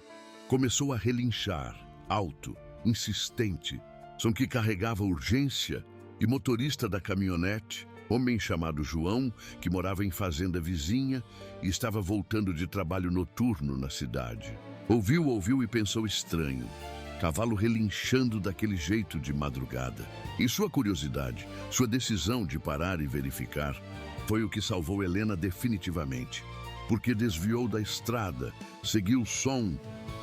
Começou a relinchar, alto, insistente, som que carregava urgência, e motorista da caminhonete, homem chamado João, que morava em fazenda vizinha e estava voltando de trabalho noturno na cidade. Ouviu e pensou estranho. Cavalo relinchando daquele jeito de madrugada. E sua curiosidade, sua decisão de parar e verificar, foi o que salvou Helena definitivamente. Porque desviou da estrada, seguiu o som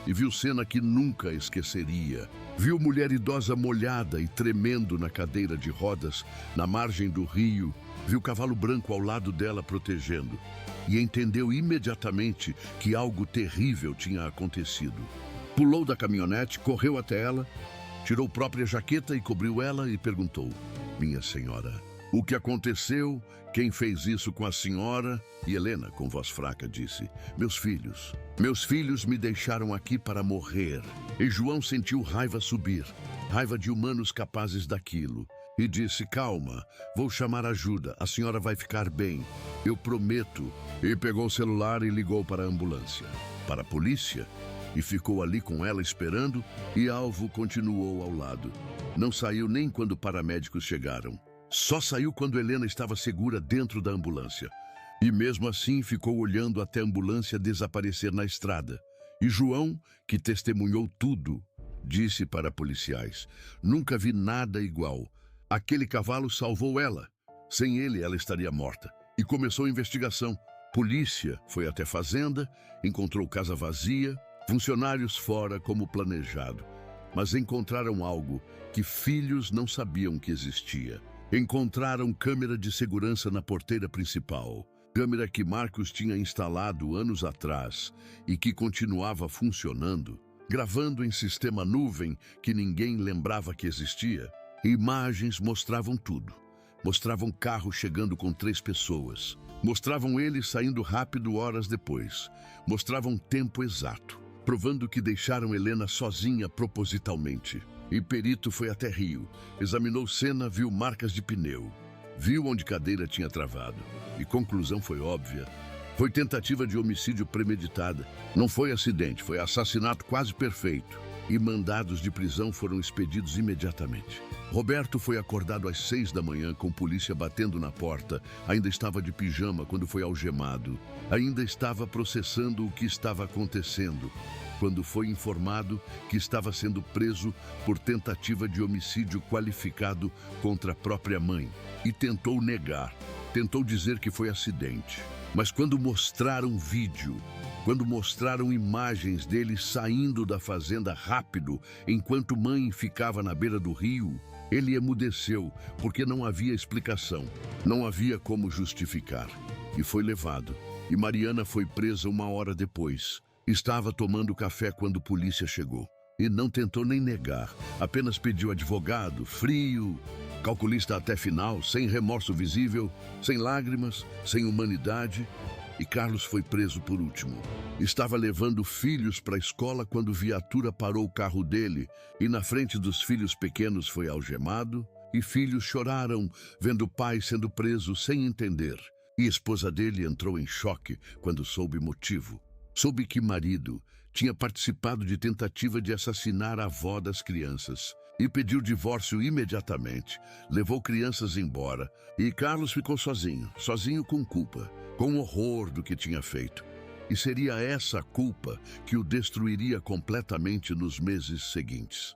e viu cena que nunca esqueceria. Viu mulher idosa molhada e tremendo na cadeira de rodas, na margem do rio. Viu cavalo branco ao lado dela protegendo. E entendeu imediatamente que algo terrível tinha acontecido. Pulou da caminhonete, correu até ela, tirou própria jaqueta e cobriu ela e perguntou: "Minha senhora, o que aconteceu? Quem fez isso com a senhora?" E Helena, com voz fraca, disse: Meus filhos me deixaram aqui para morrer." E João sentiu raiva subir, raiva de humanos capazes daquilo. E disse: "Calma, vou chamar ajuda, a senhora vai ficar bem, eu prometo." E pegou o celular e ligou para a ambulância, para a polícia, e ficou ali com ela esperando, e Alvo continuou ao lado. Não saiu nem quando paramédicos chegaram. Só saiu quando Helena estava segura dentro da ambulância. E mesmo assim ficou olhando até a ambulância desaparecer na estrada. E João, que testemunhou tudo, disse para policiais: "Nunca vi nada igual. Aquele cavalo salvou ela. Sem ele, ela estaria morta." E começou a investigação. Polícia foi até fazenda, encontrou casa vazia, funcionários fora como planejado. Mas encontraram algo que filhos não sabiam que existia. Encontraram câmera de segurança na porteira principal. Câmera que Marcos tinha instalado anos atrás e que continuava funcionando, gravando em sistema nuvem que ninguém lembrava que existia. Imagens mostravam tudo. Mostravam carro chegando com 3 pessoas. Mostravam ele saindo rápido horas depois. Mostravam tempo exato, provando que deixaram Helena sozinha propositalmente. E perito foi até Rio, examinou cena, viu marcas de pneu, viu onde cadeira tinha travado. E conclusão foi óbvia. Foi tentativa de homicídio premeditada. Não foi acidente, foi assassinato quase perfeito. E mandados de prisão foram expedidos imediatamente. Roberto foi acordado às 6 da manhã com polícia batendo na porta. Ainda estava de pijama quando foi algemado. Ainda estava processando o que estava acontecendo, quando foi informado que estava sendo preso por tentativa de homicídio qualificado contra a própria mãe. E tentou negar, tentou dizer que foi acidente. Mas quando mostraram vídeo, quando mostraram imagens dele saindo da fazenda rápido, enquanto mãe ficava na beira do rio, ele emudeceu, porque não havia explicação, não havia como justificar. E foi levado. E Mariana foi presa 1 hora depois. Estava tomando café quando a polícia chegou. E não tentou nem negar, apenas pediu advogado, frio, calculista até final, sem remorso visível, sem lágrimas, sem humanidade. E Carlos foi preso por último. Estava levando filhos para a escola quando viatura parou o carro dele e na frente dos filhos pequenos foi algemado. E filhos choraram vendo o pai sendo preso sem entender. E a esposa dele entrou em choque quando soube o motivo. Soube que marido tinha participado de tentativa de assassinar a avó das crianças e pediu divórcio imediatamente. Levou crianças embora e Carlos ficou sozinho, sozinho com culpa, com horror do que tinha feito. E seria essa culpa que o destruiria completamente nos meses seguintes.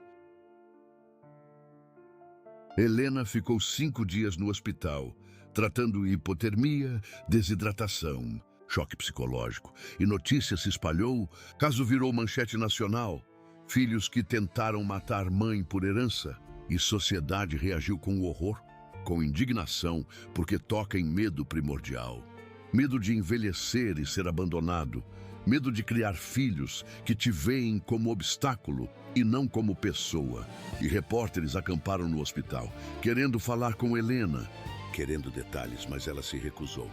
Helena ficou 5 dias no hospital, tratando hipotermia, desidratação, choque psicológico, e notícia se espalhou, caso virou manchete nacional. Filhos que tentaram matar mãe por herança, e sociedade reagiu com horror, com indignação, porque toca em medo primordial. Medo de envelhecer e ser abandonado, medo de criar filhos que te veem como obstáculo e não como pessoa. E repórteres acamparam no hospital, querendo falar com Helena, querendo detalhes, mas ela se recusou.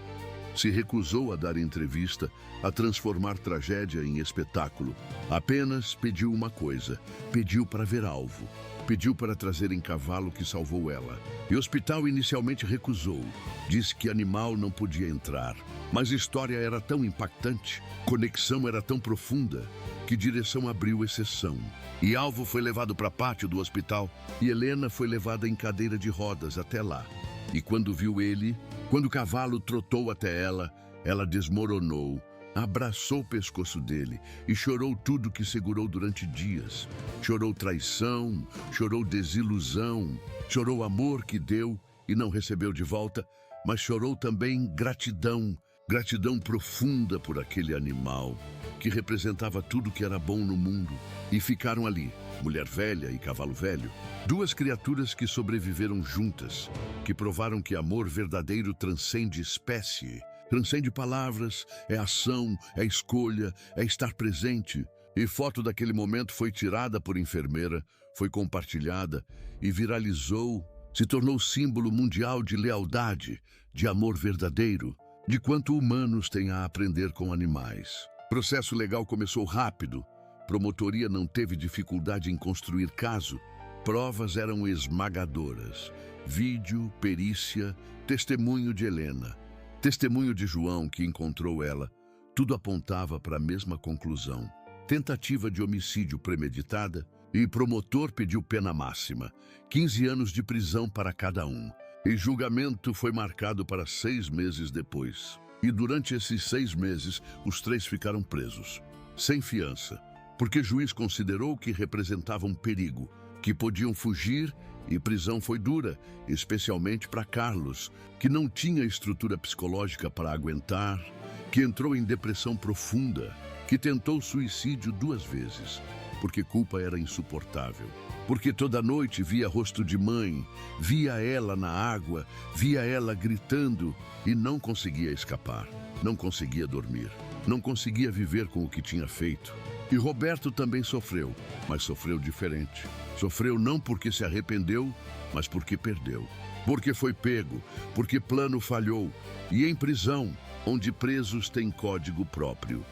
Se recusou a dar entrevista, a transformar tragédia em espetáculo. Apenas pediu uma coisa, pediu para ver alvo. Pediu para trazer em cavalo que salvou ela. E o hospital inicialmente recusou. Disse que animal não podia entrar. Mas a história era tão impactante, conexão era tão profunda, que direção abriu exceção. E alvo foi levado para pátio do hospital e Helena foi levada em cadeira de rodas até lá. E quando viu ele, quando o cavalo trotou até ela, ela desmoronou, abraçou o pescoço dele e chorou tudo que segurou durante dias. Chorou traição, chorou desilusão, chorou amor que deu e não recebeu de volta, mas chorou também gratidão, gratidão profunda por aquele animal que representava tudo que era bom no mundo. E ficaram ali, mulher velha e cavalo velho, 2 criaturas que sobreviveram juntas, que provaram que amor verdadeiro transcende espécie, transcende palavras, é ação, é escolha, é estar presente. E foto daquele momento foi tirada por enfermeira, foi compartilhada e viralizou, se tornou símbolo mundial de lealdade, de amor verdadeiro, de quanto humanos têm a aprender com animais. Processo legal começou rápido, promotoria não teve dificuldade em construir caso, provas eram esmagadoras, vídeo, perícia, testemunho de Helena, testemunho de João que encontrou ela, tudo apontava para a mesma conclusão. Tentativa de homicídio premeditada e promotor pediu pena máxima, 15 anos de prisão para cada um. E julgamento foi marcado para 6 meses depois. E durante esses 6 meses, os 3 ficaram presos, sem fiança, porque o juiz considerou que representavam perigo, que podiam fugir, e prisão foi dura, especialmente para Carlos, que não tinha estrutura psicológica para aguentar, que entrou em depressão profunda, que tentou suicídio 2 vezes, porque culpa era insuportável. Porque toda noite via rosto de mãe, via ela na água, via ela gritando e não conseguia escapar, não conseguia dormir, não conseguia viver com o que tinha feito. E Roberto também sofreu, mas sofreu diferente. Sofreu não porque se arrependeu, mas porque perdeu. Porque foi pego, porque plano falhou. E em prisão, onde presos têm código próprio.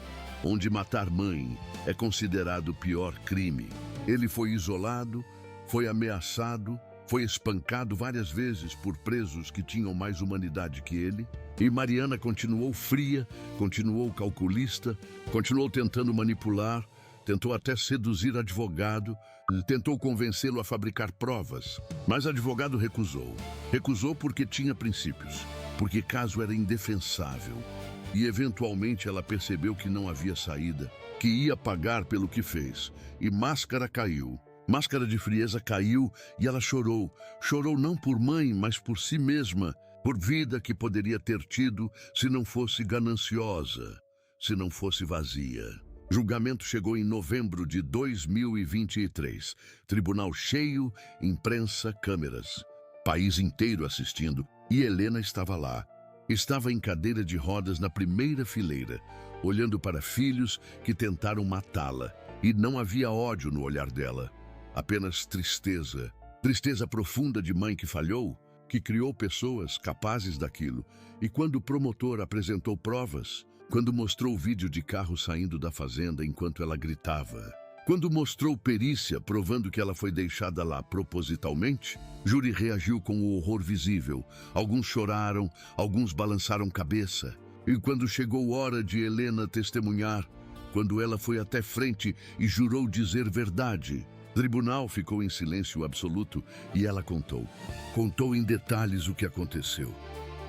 Onde matar mãe é considerado o pior crime. Ele foi isolado, foi ameaçado, foi espancado várias vezes por presos que tinham mais humanidade que ele. E Mariana continuou fria, continuou calculista, continuou tentando manipular, tentou até seduzir advogado, tentou convencê-lo a fabricar provas. Mas advogado recusou. Recusou porque tinha princípios, porque caso era indefensável. E eventualmente ela percebeu que não havia saída, que ia pagar pelo que fez. E máscara caiu. Máscara de frieza caiu e ela chorou. Chorou não por mãe, mas por si mesma, por vida que poderia ter tido se não fosse gananciosa, se não fosse vazia. Julgamento chegou em novembro de 2023. Tribunal cheio, imprensa, câmeras. País inteiro assistindo. E Helena estava lá. Estava em cadeira de rodas na primeira fileira, olhando para filhos que tentaram matá-la. E não havia ódio no olhar dela, apenas tristeza. Tristeza profunda de mãe que falhou, que criou pessoas capazes daquilo. E quando o promotor apresentou provas, quando mostrou o vídeo de carro saindo da fazenda enquanto ela gritava, quando mostrou perícia provando que ela foi deixada lá propositalmente, júri reagiu com o horror visível. Alguns choraram, alguns balançaram cabeça. E quando chegou hora de Helena testemunhar, quando ela foi até frente e jurou dizer verdade, o tribunal ficou em silêncio absoluto e ela contou. Contou em detalhes o que aconteceu.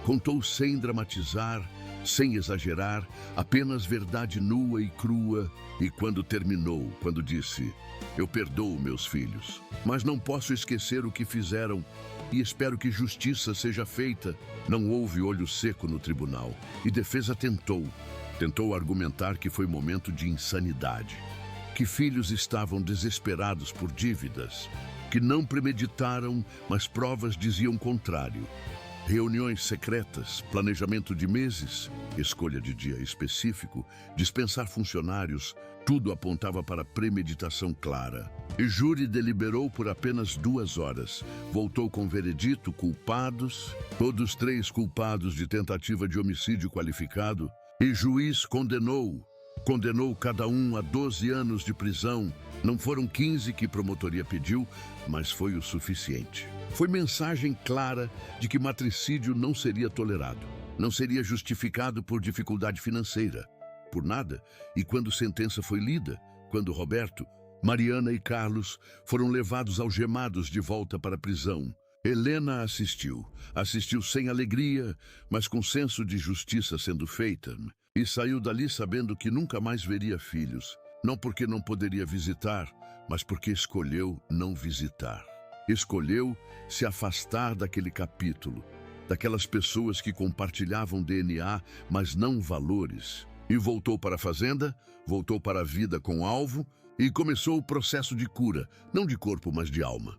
Contou sem dramatizar, sem exagerar, apenas verdade nua e crua. E quando terminou, quando disse: eu perdoo meus filhos, mas não posso esquecer o que fizeram e espero que justiça seja feita. Não houve olho seco no tribunal e defesa tentou argumentar que foi momento de insanidade, que filhos estavam desesperados por dívidas, que não premeditaram, mas provas diziam o contrário. Reuniões secretas, planejamento de meses, escolha de dia específico, dispensar funcionários, tudo apontava para premeditação clara. E júri deliberou por apenas 2 horas. Voltou com veredito, culpados, todos 3 culpados de tentativa de homicídio qualificado. E juiz condenou cada um a 12 anos de prisão. Não foram 15 que promotoria pediu, mas foi o suficiente. Foi mensagem clara de que matricídio não seria tolerado, não seria justificado por dificuldade financeira, por nada. E quando sentença foi lida, quando Roberto, Mariana e Carlos foram levados algemados de volta para a prisão, Helena assistiu sem alegria, mas com senso de justiça sendo feita, e saiu dali sabendo que nunca mais veria filhos, não porque não poderia visitar, mas porque escolheu não visitar. Escolheu se afastar daquele capítulo, daquelas pessoas que compartilhavam DNA, mas não valores. E voltou para a fazenda, voltou para a vida com alvo e começou o processo de cura, não de corpo, mas de alma.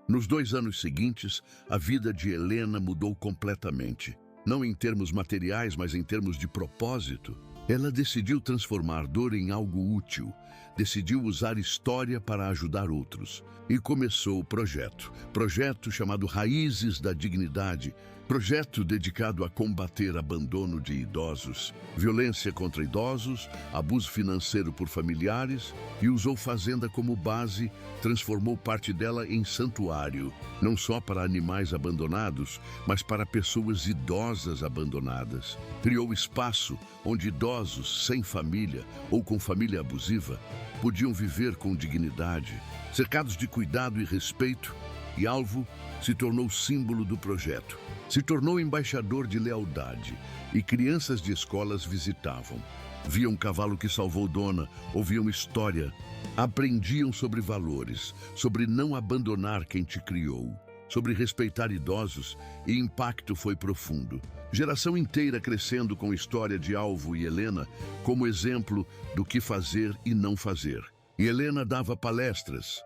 Nos 2 anos seguintes, a vida de Helena mudou completamente. Não em termos materiais, mas em termos de propósito. Ela decidiu transformar dor em algo útil, decidiu usar história para ajudar outros. E começou o projeto chamado Raízes da Dignidade, projeto dedicado a combater abandono de idosos, violência contra idosos, abuso financeiro por familiares, e usou fazenda como base, transformou parte dela em santuário, não só para animais abandonados, mas para pessoas idosas abandonadas. Criou espaço onde idosos sem família ou com família abusiva podiam viver com dignidade, cercados de cuidado e respeito, e Alvo se tornou símbolo do projeto. Se tornou embaixador de lealdade, e crianças de escolas visitavam. Viam cavalo que salvou dona, ouviam história, aprendiam sobre valores, sobre não abandonar quem te criou, sobre respeitar idosos, e impacto foi profundo. Geração inteira crescendo com história de Alvo e Helena como exemplo do que fazer e não fazer. E Helena dava palestras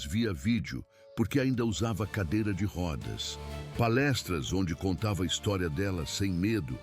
via vídeo, porque ainda usava cadeira de rodas. Palestras onde contava a história dela sem medo,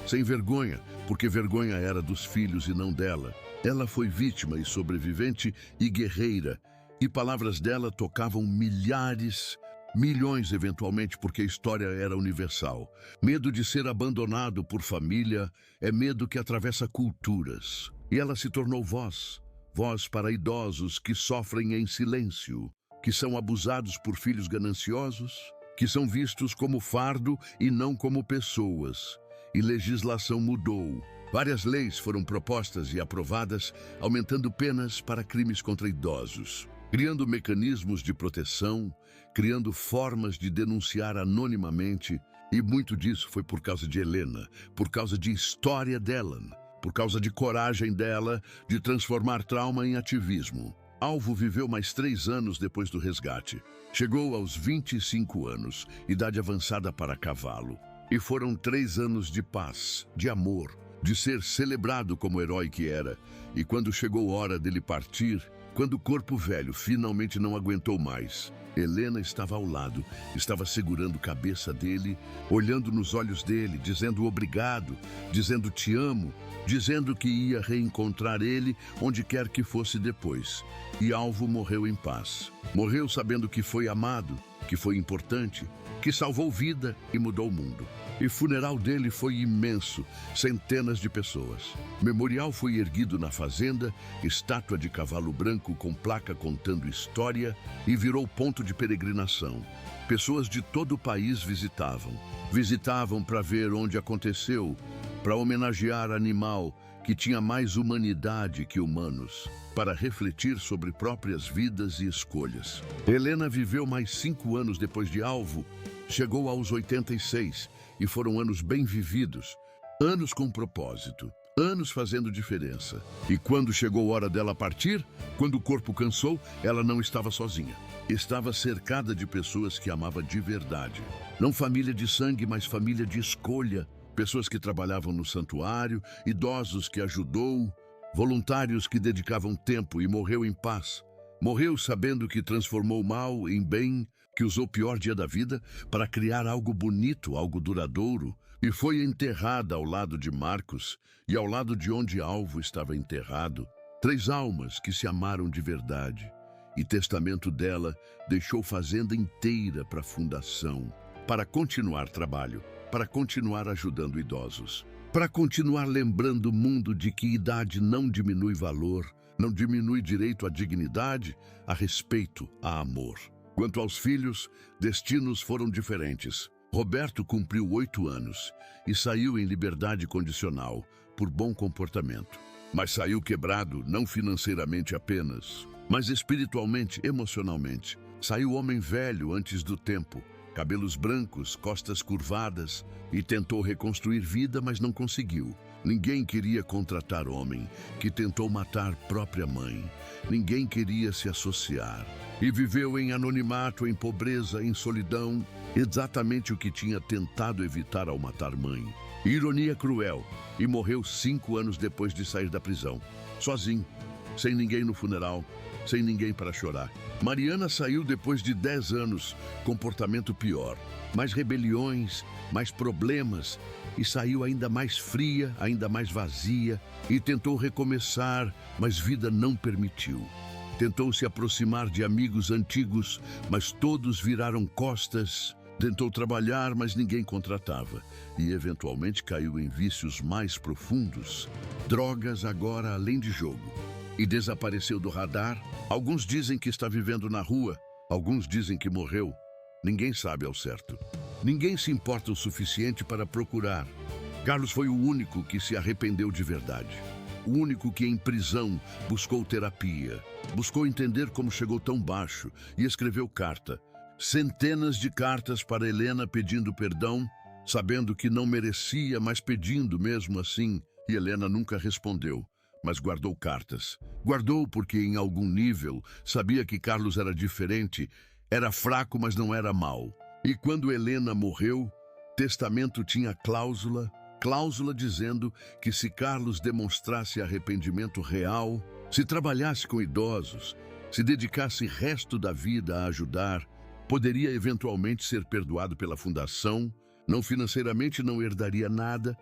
sem vergonha, porque vergonha era dos filhos e não dela. Ela foi vítima e sobrevivente e guerreira, e palavras dela tocavam milhares, milhões eventualmente, porque a história era universal. Medo de ser abandonado por família é medo que atravessa culturas. E ela se tornou voz, voz para idosos que sofrem em silêncio, que são abusados por filhos gananciosos, que são vistos como fardo e não como pessoas. E legislação mudou. Várias leis foram propostas e aprovadas, aumentando penas para crimes contra idosos, criando mecanismos de proteção, criando formas de denunciar anonimamente. E muito disso foi por causa de Helena, por causa de história dela, por causa de coragem dela de transformar trauma em ativismo. Alvo viveu mais 3 anos depois do resgate. Chegou aos 25 anos, idade avançada para cavalo. E foram 3 anos de paz, de amor, de ser celebrado como herói que era. E quando chegou a hora dele partir, quando o corpo velho finalmente não aguentou mais, Helena estava ao lado, estava segurando a cabeça dele, olhando nos olhos dele, dizendo obrigado, dizendo te amo, dizendo que ia reencontrar ele onde quer que fosse depois. E Alvo morreu em paz. Morreu sabendo que foi amado, que foi importante, que salvou vida e mudou o mundo. E o funeral dele foi imenso, centenas de pessoas. Memorial foi erguido na fazenda, estátua de cavalo branco com placa contando história, e virou ponto de peregrinação. Pessoas de todo o país visitavam para ver onde aconteceu, para homenagear animal que tinha mais humanidade que humanos, para refletir sobre próprias vidas e escolhas. Helena viveu mais 5 anos depois de Alvo, chegou aos 86, e foram anos bem vividos, anos com propósito, anos fazendo diferença. E quando chegou a hora dela partir, quando o corpo cansou, ela não estava sozinha. Estava cercada de pessoas que amava de verdade. Não família de sangue, mas família de escolha. Pessoas que trabalhavam no santuário, idosos que ajudou, voluntários que dedicavam tempo, e morreu em paz. Morreu sabendo que transformou mal em bem, que usou o pior dia da vida para criar algo bonito, algo duradouro, e foi enterrada ao lado de Marcos e ao lado de onde Alvo estava enterrado. 3 almas que se amaram de verdade. E testamento dela deixou fazenda inteira para a fundação, para continuar trabalho, para continuar ajudando idosos, para continuar lembrando o mundo de que idade não diminui valor, não diminui direito à dignidade, a respeito, a amor. Quanto aos filhos, destinos foram diferentes. Roberto cumpriu 8 anos e saiu em liberdade condicional, por bom comportamento. Mas saiu quebrado, não financeiramente apenas, mas espiritualmente, emocionalmente. Saiu homem velho antes do tempo, cabelos brancos, costas curvadas, e tentou reconstruir vida, mas não conseguiu. Ninguém queria contratar homem, que tentou matar própria mãe. Ninguém queria se associar. E viveu em anonimato, em pobreza, em solidão, exatamente o que tinha tentado evitar ao matar mãe. Ironia cruel, e morreu 5 anos depois de sair da prisão. Sozinho, sem ninguém no funeral, sem ninguém para chorar. Mariana saiu depois de 10 anos, comportamento pior. Mais rebeliões, mais problemas, e saiu ainda mais fria, ainda mais vazia, e tentou recomeçar, mas vida não permitiu. Tentou se aproximar de amigos antigos, mas todos viraram costas. Tentou trabalhar, mas ninguém contratava. E eventualmente caiu em vícios mais profundos. Drogas agora além de jogo. E desapareceu do radar. Alguns dizem que está vivendo na rua. Alguns dizem que morreu. Ninguém sabe ao certo. Ninguém se importa o suficiente para procurar. Carlos foi o único que se arrependeu de verdade. O único que em prisão buscou terapia. Buscou entender como chegou tão baixo e escreveu carta. Centenas de cartas para Helena pedindo perdão, sabendo que não merecia, mas pedindo mesmo assim. E Helena nunca respondeu, mas guardou cartas. Guardou porque em algum nível sabia que Carlos era diferente, era fraco, mas não era mau. E quando Helena morreu, testamento tinha cláusula dizendo que se Carlos demonstrasse arrependimento real, se trabalhasse com idosos, se dedicasse o resto da vida a ajudar, poderia eventualmente ser perdoado pela fundação, não financeiramente, não herdaria nada,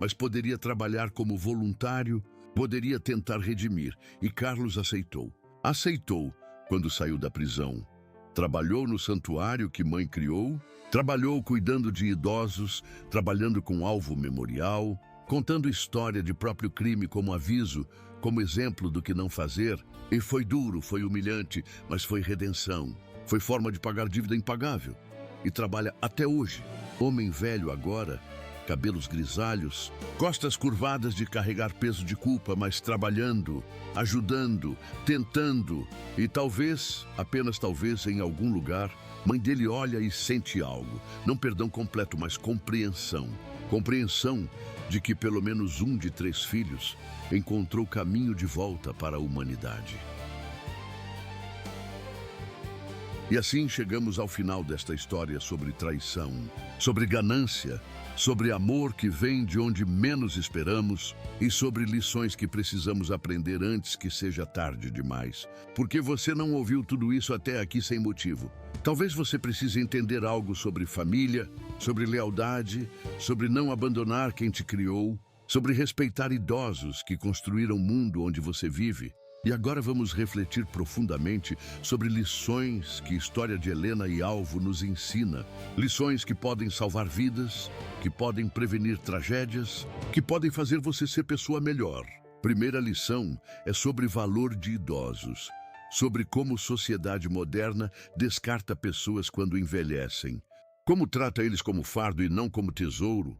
mas poderia trabalhar como voluntário, poderia tentar redimir. E Carlos aceitou. Aceitou quando saiu da prisão. Trabalhou no santuário que mãe criou, trabalhou cuidando de idosos, trabalhando com alvo memorial, contando história de próprio crime como aviso, como exemplo do que não fazer. E foi duro, foi humilhante, mas foi redenção. Foi forma de pagar dívida impagável. E trabalha até hoje. Homem velho agora, cabelos grisalhos, costas curvadas de carregar peso de culpa, mas trabalhando, ajudando, tentando. E talvez, apenas talvez, em algum lugar, mãe dele olha e sente algo. Não perdão completo, mas compreensão. Compreensão de que pelo menos um de 3 filhos encontrou caminho de volta para a humanidade. E assim chegamos ao final desta história sobre traição, sobre ganância, sobre amor que vem de onde menos esperamos e sobre lições que precisamos aprender antes que seja tarde demais. Porque você não ouviu tudo isso até aqui sem motivo. Talvez você precise entender algo sobre família, sobre lealdade, sobre não abandonar quem te criou, sobre respeitar idosos que construíram o mundo onde você vive. E agora vamos refletir profundamente sobre lições que a história de Helena e Alvo nos ensina. Lições que podem salvar vidas, que podem prevenir tragédias, que podem fazer você ser pessoa melhor. Primeira lição é sobre valor de idosos, sobre como a sociedade moderna descarta pessoas quando envelhecem, como trata eles como fardo e não como tesouro,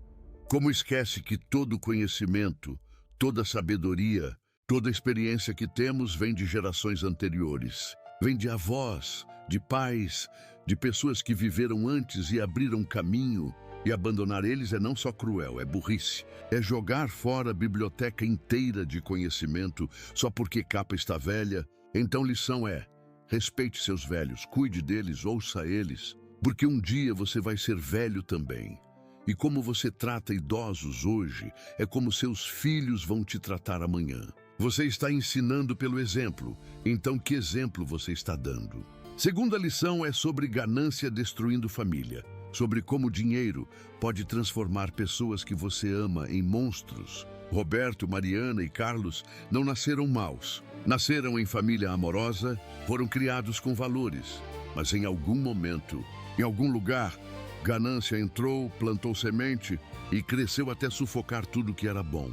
como esquece que todo conhecimento, toda sabedoria, toda experiência que temos vem de gerações anteriores, vem de avós, de pais, de pessoas que viveram antes e abriram caminho, e abandonar eles é não só cruel, é burrice, é jogar fora a biblioteca inteira de conhecimento só porque capa está velha. Então lição é, respeite seus velhos, cuide deles, ouça eles, porque um dia você vai ser velho também. E como você trata idosos hoje, é como seus filhos vão te tratar amanhã. Você está ensinando pelo exemplo, então que exemplo você está dando? Segunda lição é sobre ganância destruindo família, sobre como o dinheiro pode transformar pessoas que você ama em monstros. Roberto, Mariana e Carlos não nasceram maus, nasceram em família amorosa, foram criados com valores, mas em algum momento, em algum lugar, ganância entrou, plantou semente e cresceu até sufocar tudo que era bom.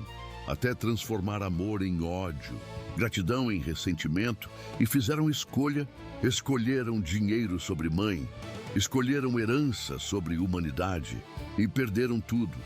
Até transformar amor em ódio, gratidão em ressentimento, e fizeram escolheram dinheiro sobre mãe, escolheram herança sobre humanidade e perderam tudo.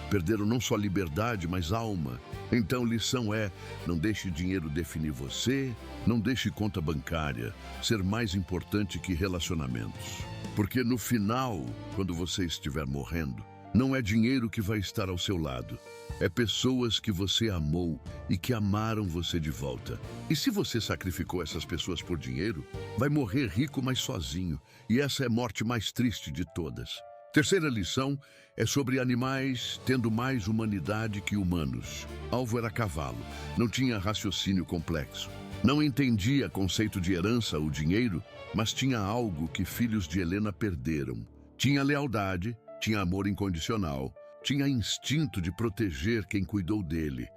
Perderam não só liberdade, mas alma. Então lição é, não deixe dinheiro definir você, não deixe conta bancária ser mais importante que relacionamentos. Porque no final, quando você estiver morrendo, não é dinheiro que vai estar ao seu lado. É pessoas que você amou e que amaram você de volta. E se você sacrificou essas pessoas por dinheiro, vai morrer rico, mas sozinho. E essa é a morte mais triste de todas. Terceira lição é sobre animais tendo mais humanidade que humanos. Alvo era cavalo, não tinha raciocínio complexo. Não entendia conceito de herança ou dinheiro, mas tinha algo que filhos de Helena perderam. Tinha lealdade, tinha amor incondicional, tinha instinto de proteger quem cuidou dele.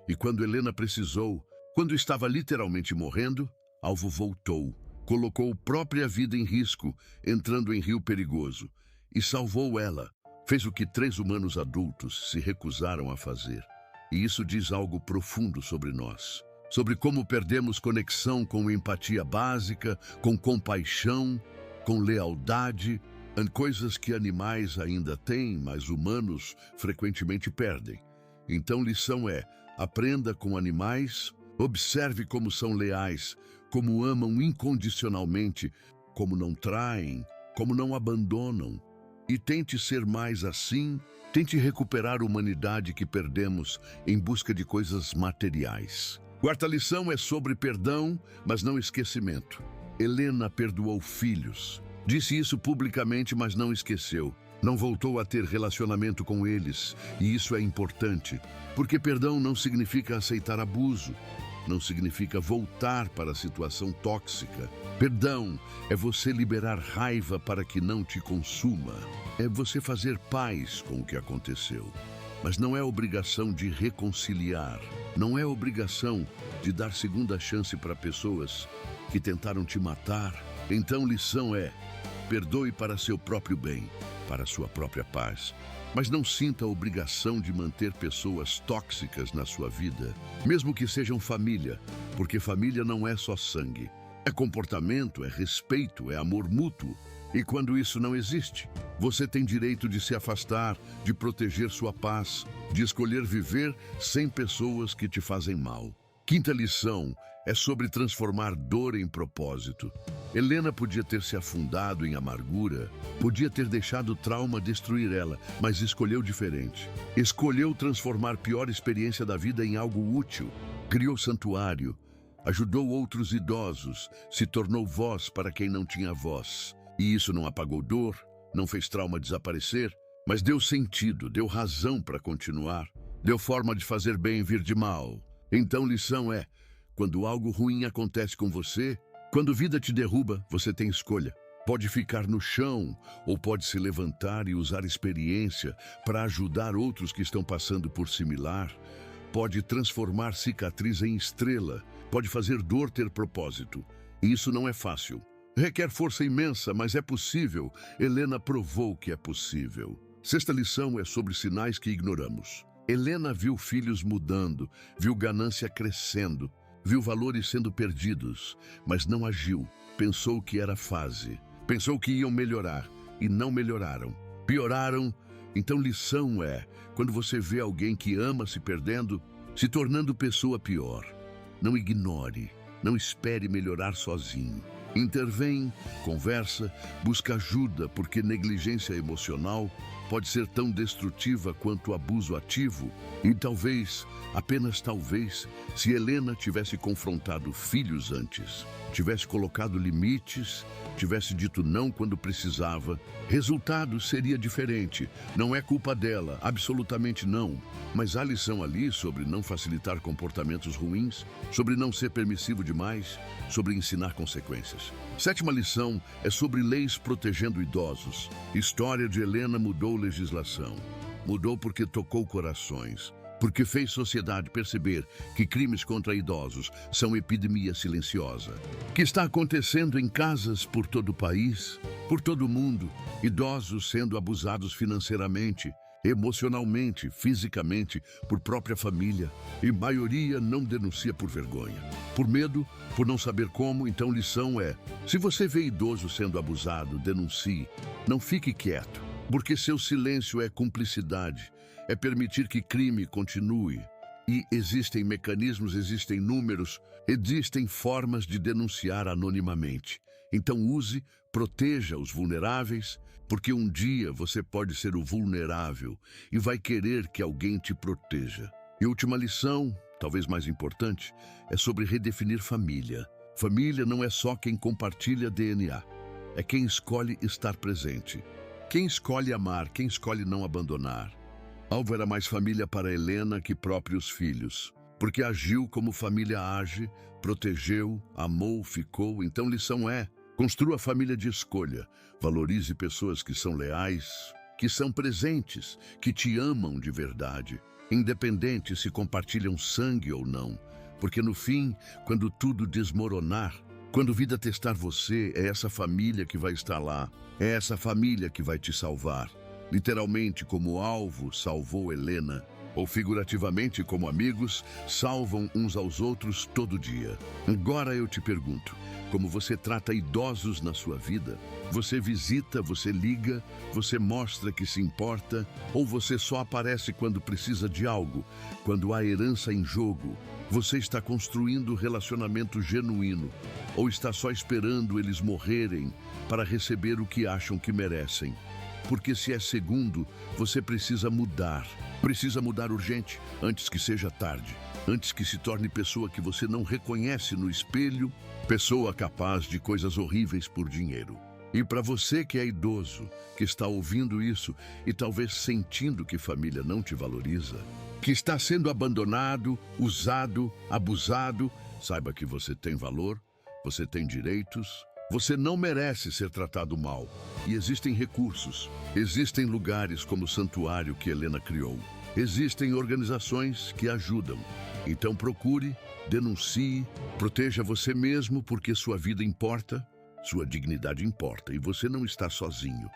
E quando Helena precisou, quando estava literalmente morrendo, Alvo voltou, colocou própria vida em risco, entrando em rio perigoso, e salvou ela. Fez o que 3 humanos adultos se recusaram a fazer. E isso diz algo profundo sobre nós, sobre como perdemos conexão com empatia básica, com compaixão, com lealdade, coisas que animais ainda têm, mas humanos frequentemente perdem. Então lição é, aprenda com animais, observe como são leais, como amam incondicionalmente, como não traem, como não abandonam. E tente ser mais assim, tente recuperar a humanidade que perdemos em busca de coisas materiais. Quarta lição é sobre perdão, mas não esquecimento. Helena perdoou filhos. Disse isso publicamente, mas não esqueceu. Não voltou a ter relacionamento com eles, e isso é importante, porque perdão não significa aceitar abuso, não significa voltar para a situação tóxica. Perdão é você liberar raiva para que não te consuma. É você fazer paz com o que aconteceu. mas não é obrigação de reconciliar. Não é obrigação de dar segunda chance para pessoas que tentaram te matar. Então, lição é: perdoe para seu próprio bem, para sua própria paz. Mas não sinta a obrigação de manter pessoas tóxicas na sua vida, mesmo que sejam família, porque família não é só sangue. É comportamento, é respeito, é amor mútuo. E quando isso não existe, você tem direito de se afastar, de proteger sua paz, de escolher viver sem pessoas que te fazem mal. Quinta lição é sobre transformar dor em propósito. Helena podia ter se afundado em amargura, podia ter deixado o trauma destruir ela, mas escolheu diferente. Escolheu transformar a pior experiência da vida em algo útil. Criou santuário, ajudou outros idosos, se tornou voz para quem não tinha voz. E isso não apagou dor, não fez trauma desaparecer, mas deu sentido, deu razão para continuar, deu forma de fazer bem vir de mal. Então, lição é: quando algo ruim acontece com você, quando a vida te derruba, você tem escolha. Pode ficar no chão ou pode se levantar e usar experiência para ajudar outros que estão passando por similar. Pode transformar cicatriz em estrela, pode fazer dor ter propósito. E isso não é fácil. Requer força imensa, mas é possível. Helena provou que é possível. Sexta lição é sobre sinais que ignoramos. Helena viu filhos mudando, viu ganância crescendo, viu valores sendo perdidos, mas não agiu. Pensou que era fase. Pensou que iam melhorar e não melhoraram. Pioraram. Então, lição é: quando você vê alguém que ama se perdendo, se tornando pessoa pior, não ignore, não espere melhorar sozinho. Intervém, conversa, busca ajuda, porque negligência emocional pode ser tão destrutiva quanto abuso ativo. E talvez, apenas talvez, se Helena tivesse confrontado filhos antes, tivesse colocado limites, tivesse dito não quando precisava, resultado seria diferente. Não é culpa dela, absolutamente não. Mas há lição ali sobre não facilitar comportamentos ruins, sobre não ser permissivo demais, sobre ensinar consequências. Sétima lição é sobre leis protegendo idosos. História de Helena mudou legislação. Mudou porque tocou corações, porque fez sociedade perceber que crimes contra idosos são epidemia silenciosa, que está acontecendo em casas por todo o país, por todo o mundo, idosos sendo abusados financeiramente, emocionalmente, fisicamente, por própria família, e maioria não denuncia por vergonha, por medo, por não saber como. Então, lição é: se você vê idoso sendo abusado, denuncie, não fique quieto, porque seu silêncio é cumplicidade, é permitir que crime continue. E existem mecanismos, existem números, existem formas de denunciar anonimamente. Então use, proteja os vulneráveis, porque um dia você pode ser o vulnerável e vai querer que alguém te proteja. E a última lição, talvez mais importante, é sobre redefinir família. Família não é só quem compartilha DNA, é quem escolhe estar presente, quem escolhe amar, quem escolhe não abandonar. Alvo era mais família para Helena que próprios filhos, porque agiu como família age, protegeu, amou, ficou. Então, lição é: construa família de escolha, valorize pessoas que são leais, que são presentes, que te amam de verdade, independente se compartilham sangue ou não, porque no fim, quando tudo desmoronar, quando a vida testar você, é essa família que vai estar lá, é essa família que vai te salvar. Literalmente, como alvo, salvou Helena, ou figurativamente, como amigos, salvam uns aos outros todo dia. Agora eu te pergunto: como você trata idosos na sua vida? Você visita, você liga, você mostra que se importa, ou você só aparece quando precisa de algo, quando há herança em jogo? Você está construindo relacionamento genuíno, ou está só esperando eles morrerem para receber o que acham que merecem? Porque se é segundo, você precisa mudar urgente, antes que seja tarde, antes que se torne pessoa que você não reconhece no espelho, pessoa capaz de coisas horríveis por dinheiro. E para você que é idoso, que está ouvindo isso e talvez sentindo que família não te valoriza, que está sendo abandonado, usado, abusado, saiba que você tem valor, você tem direitos. Você não merece ser tratado mal. E existem recursos, existem lugares como o santuário que Helena criou. Existem organizações que ajudam. Então procure, denuncie, proteja você mesmo porque sua vida importa, sua dignidade importa e você não está sozinho.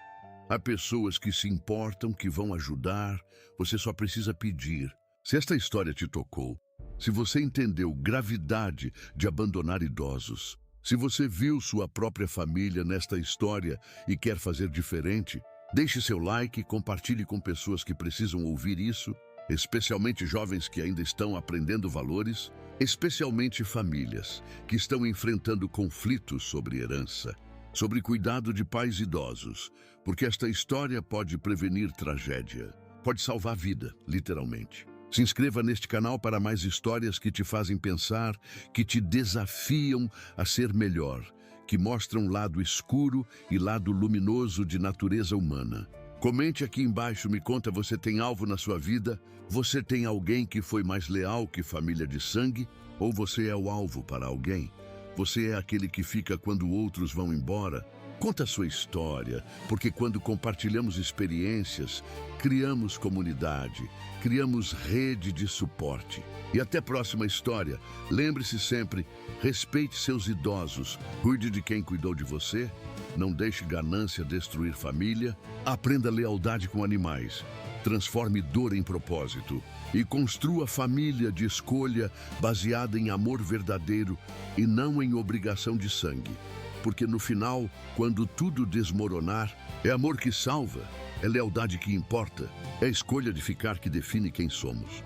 Há pessoas que se importam, que vão ajudar, você só precisa pedir. Se esta história te tocou, se você entendeu gravidade de abandonar idosos, se você viu sua própria família nesta história e quer fazer diferente, deixe seu like e compartilhe com pessoas que precisam ouvir isso, especialmente jovens que ainda estão aprendendo valores, especialmente famílias que estão enfrentando conflitos sobre herança, sobre cuidado de pais idosos, porque esta história pode prevenir tragédia, pode salvar vida, literalmente. Se inscreva neste canal para mais histórias que te fazem pensar, que te desafiam a ser melhor, que mostram lado escuro e lado luminoso de natureza humana. Comente aqui embaixo, me conta, você tem alvo na sua vida? Você tem alguém que foi mais leal que família de sangue? Ou você é o alvo para alguém? Você é aquele que fica quando outros vão embora? Conta a sua história, porque quando compartilhamos experiências, criamos comunidade, criamos rede de suporte. E até a próxima história. Lembre-se sempre, respeite seus idosos, cuide de quem cuidou de você, não deixe ganância destruir família, aprenda lealdade com animais, transforme dor em propósito e construa família de escolha baseada em amor verdadeiro e não em obrigação de sangue. Porque no final, quando tudo desmoronar, é amor que salva, é lealdade que importa, é a escolha de ficar que define quem somos.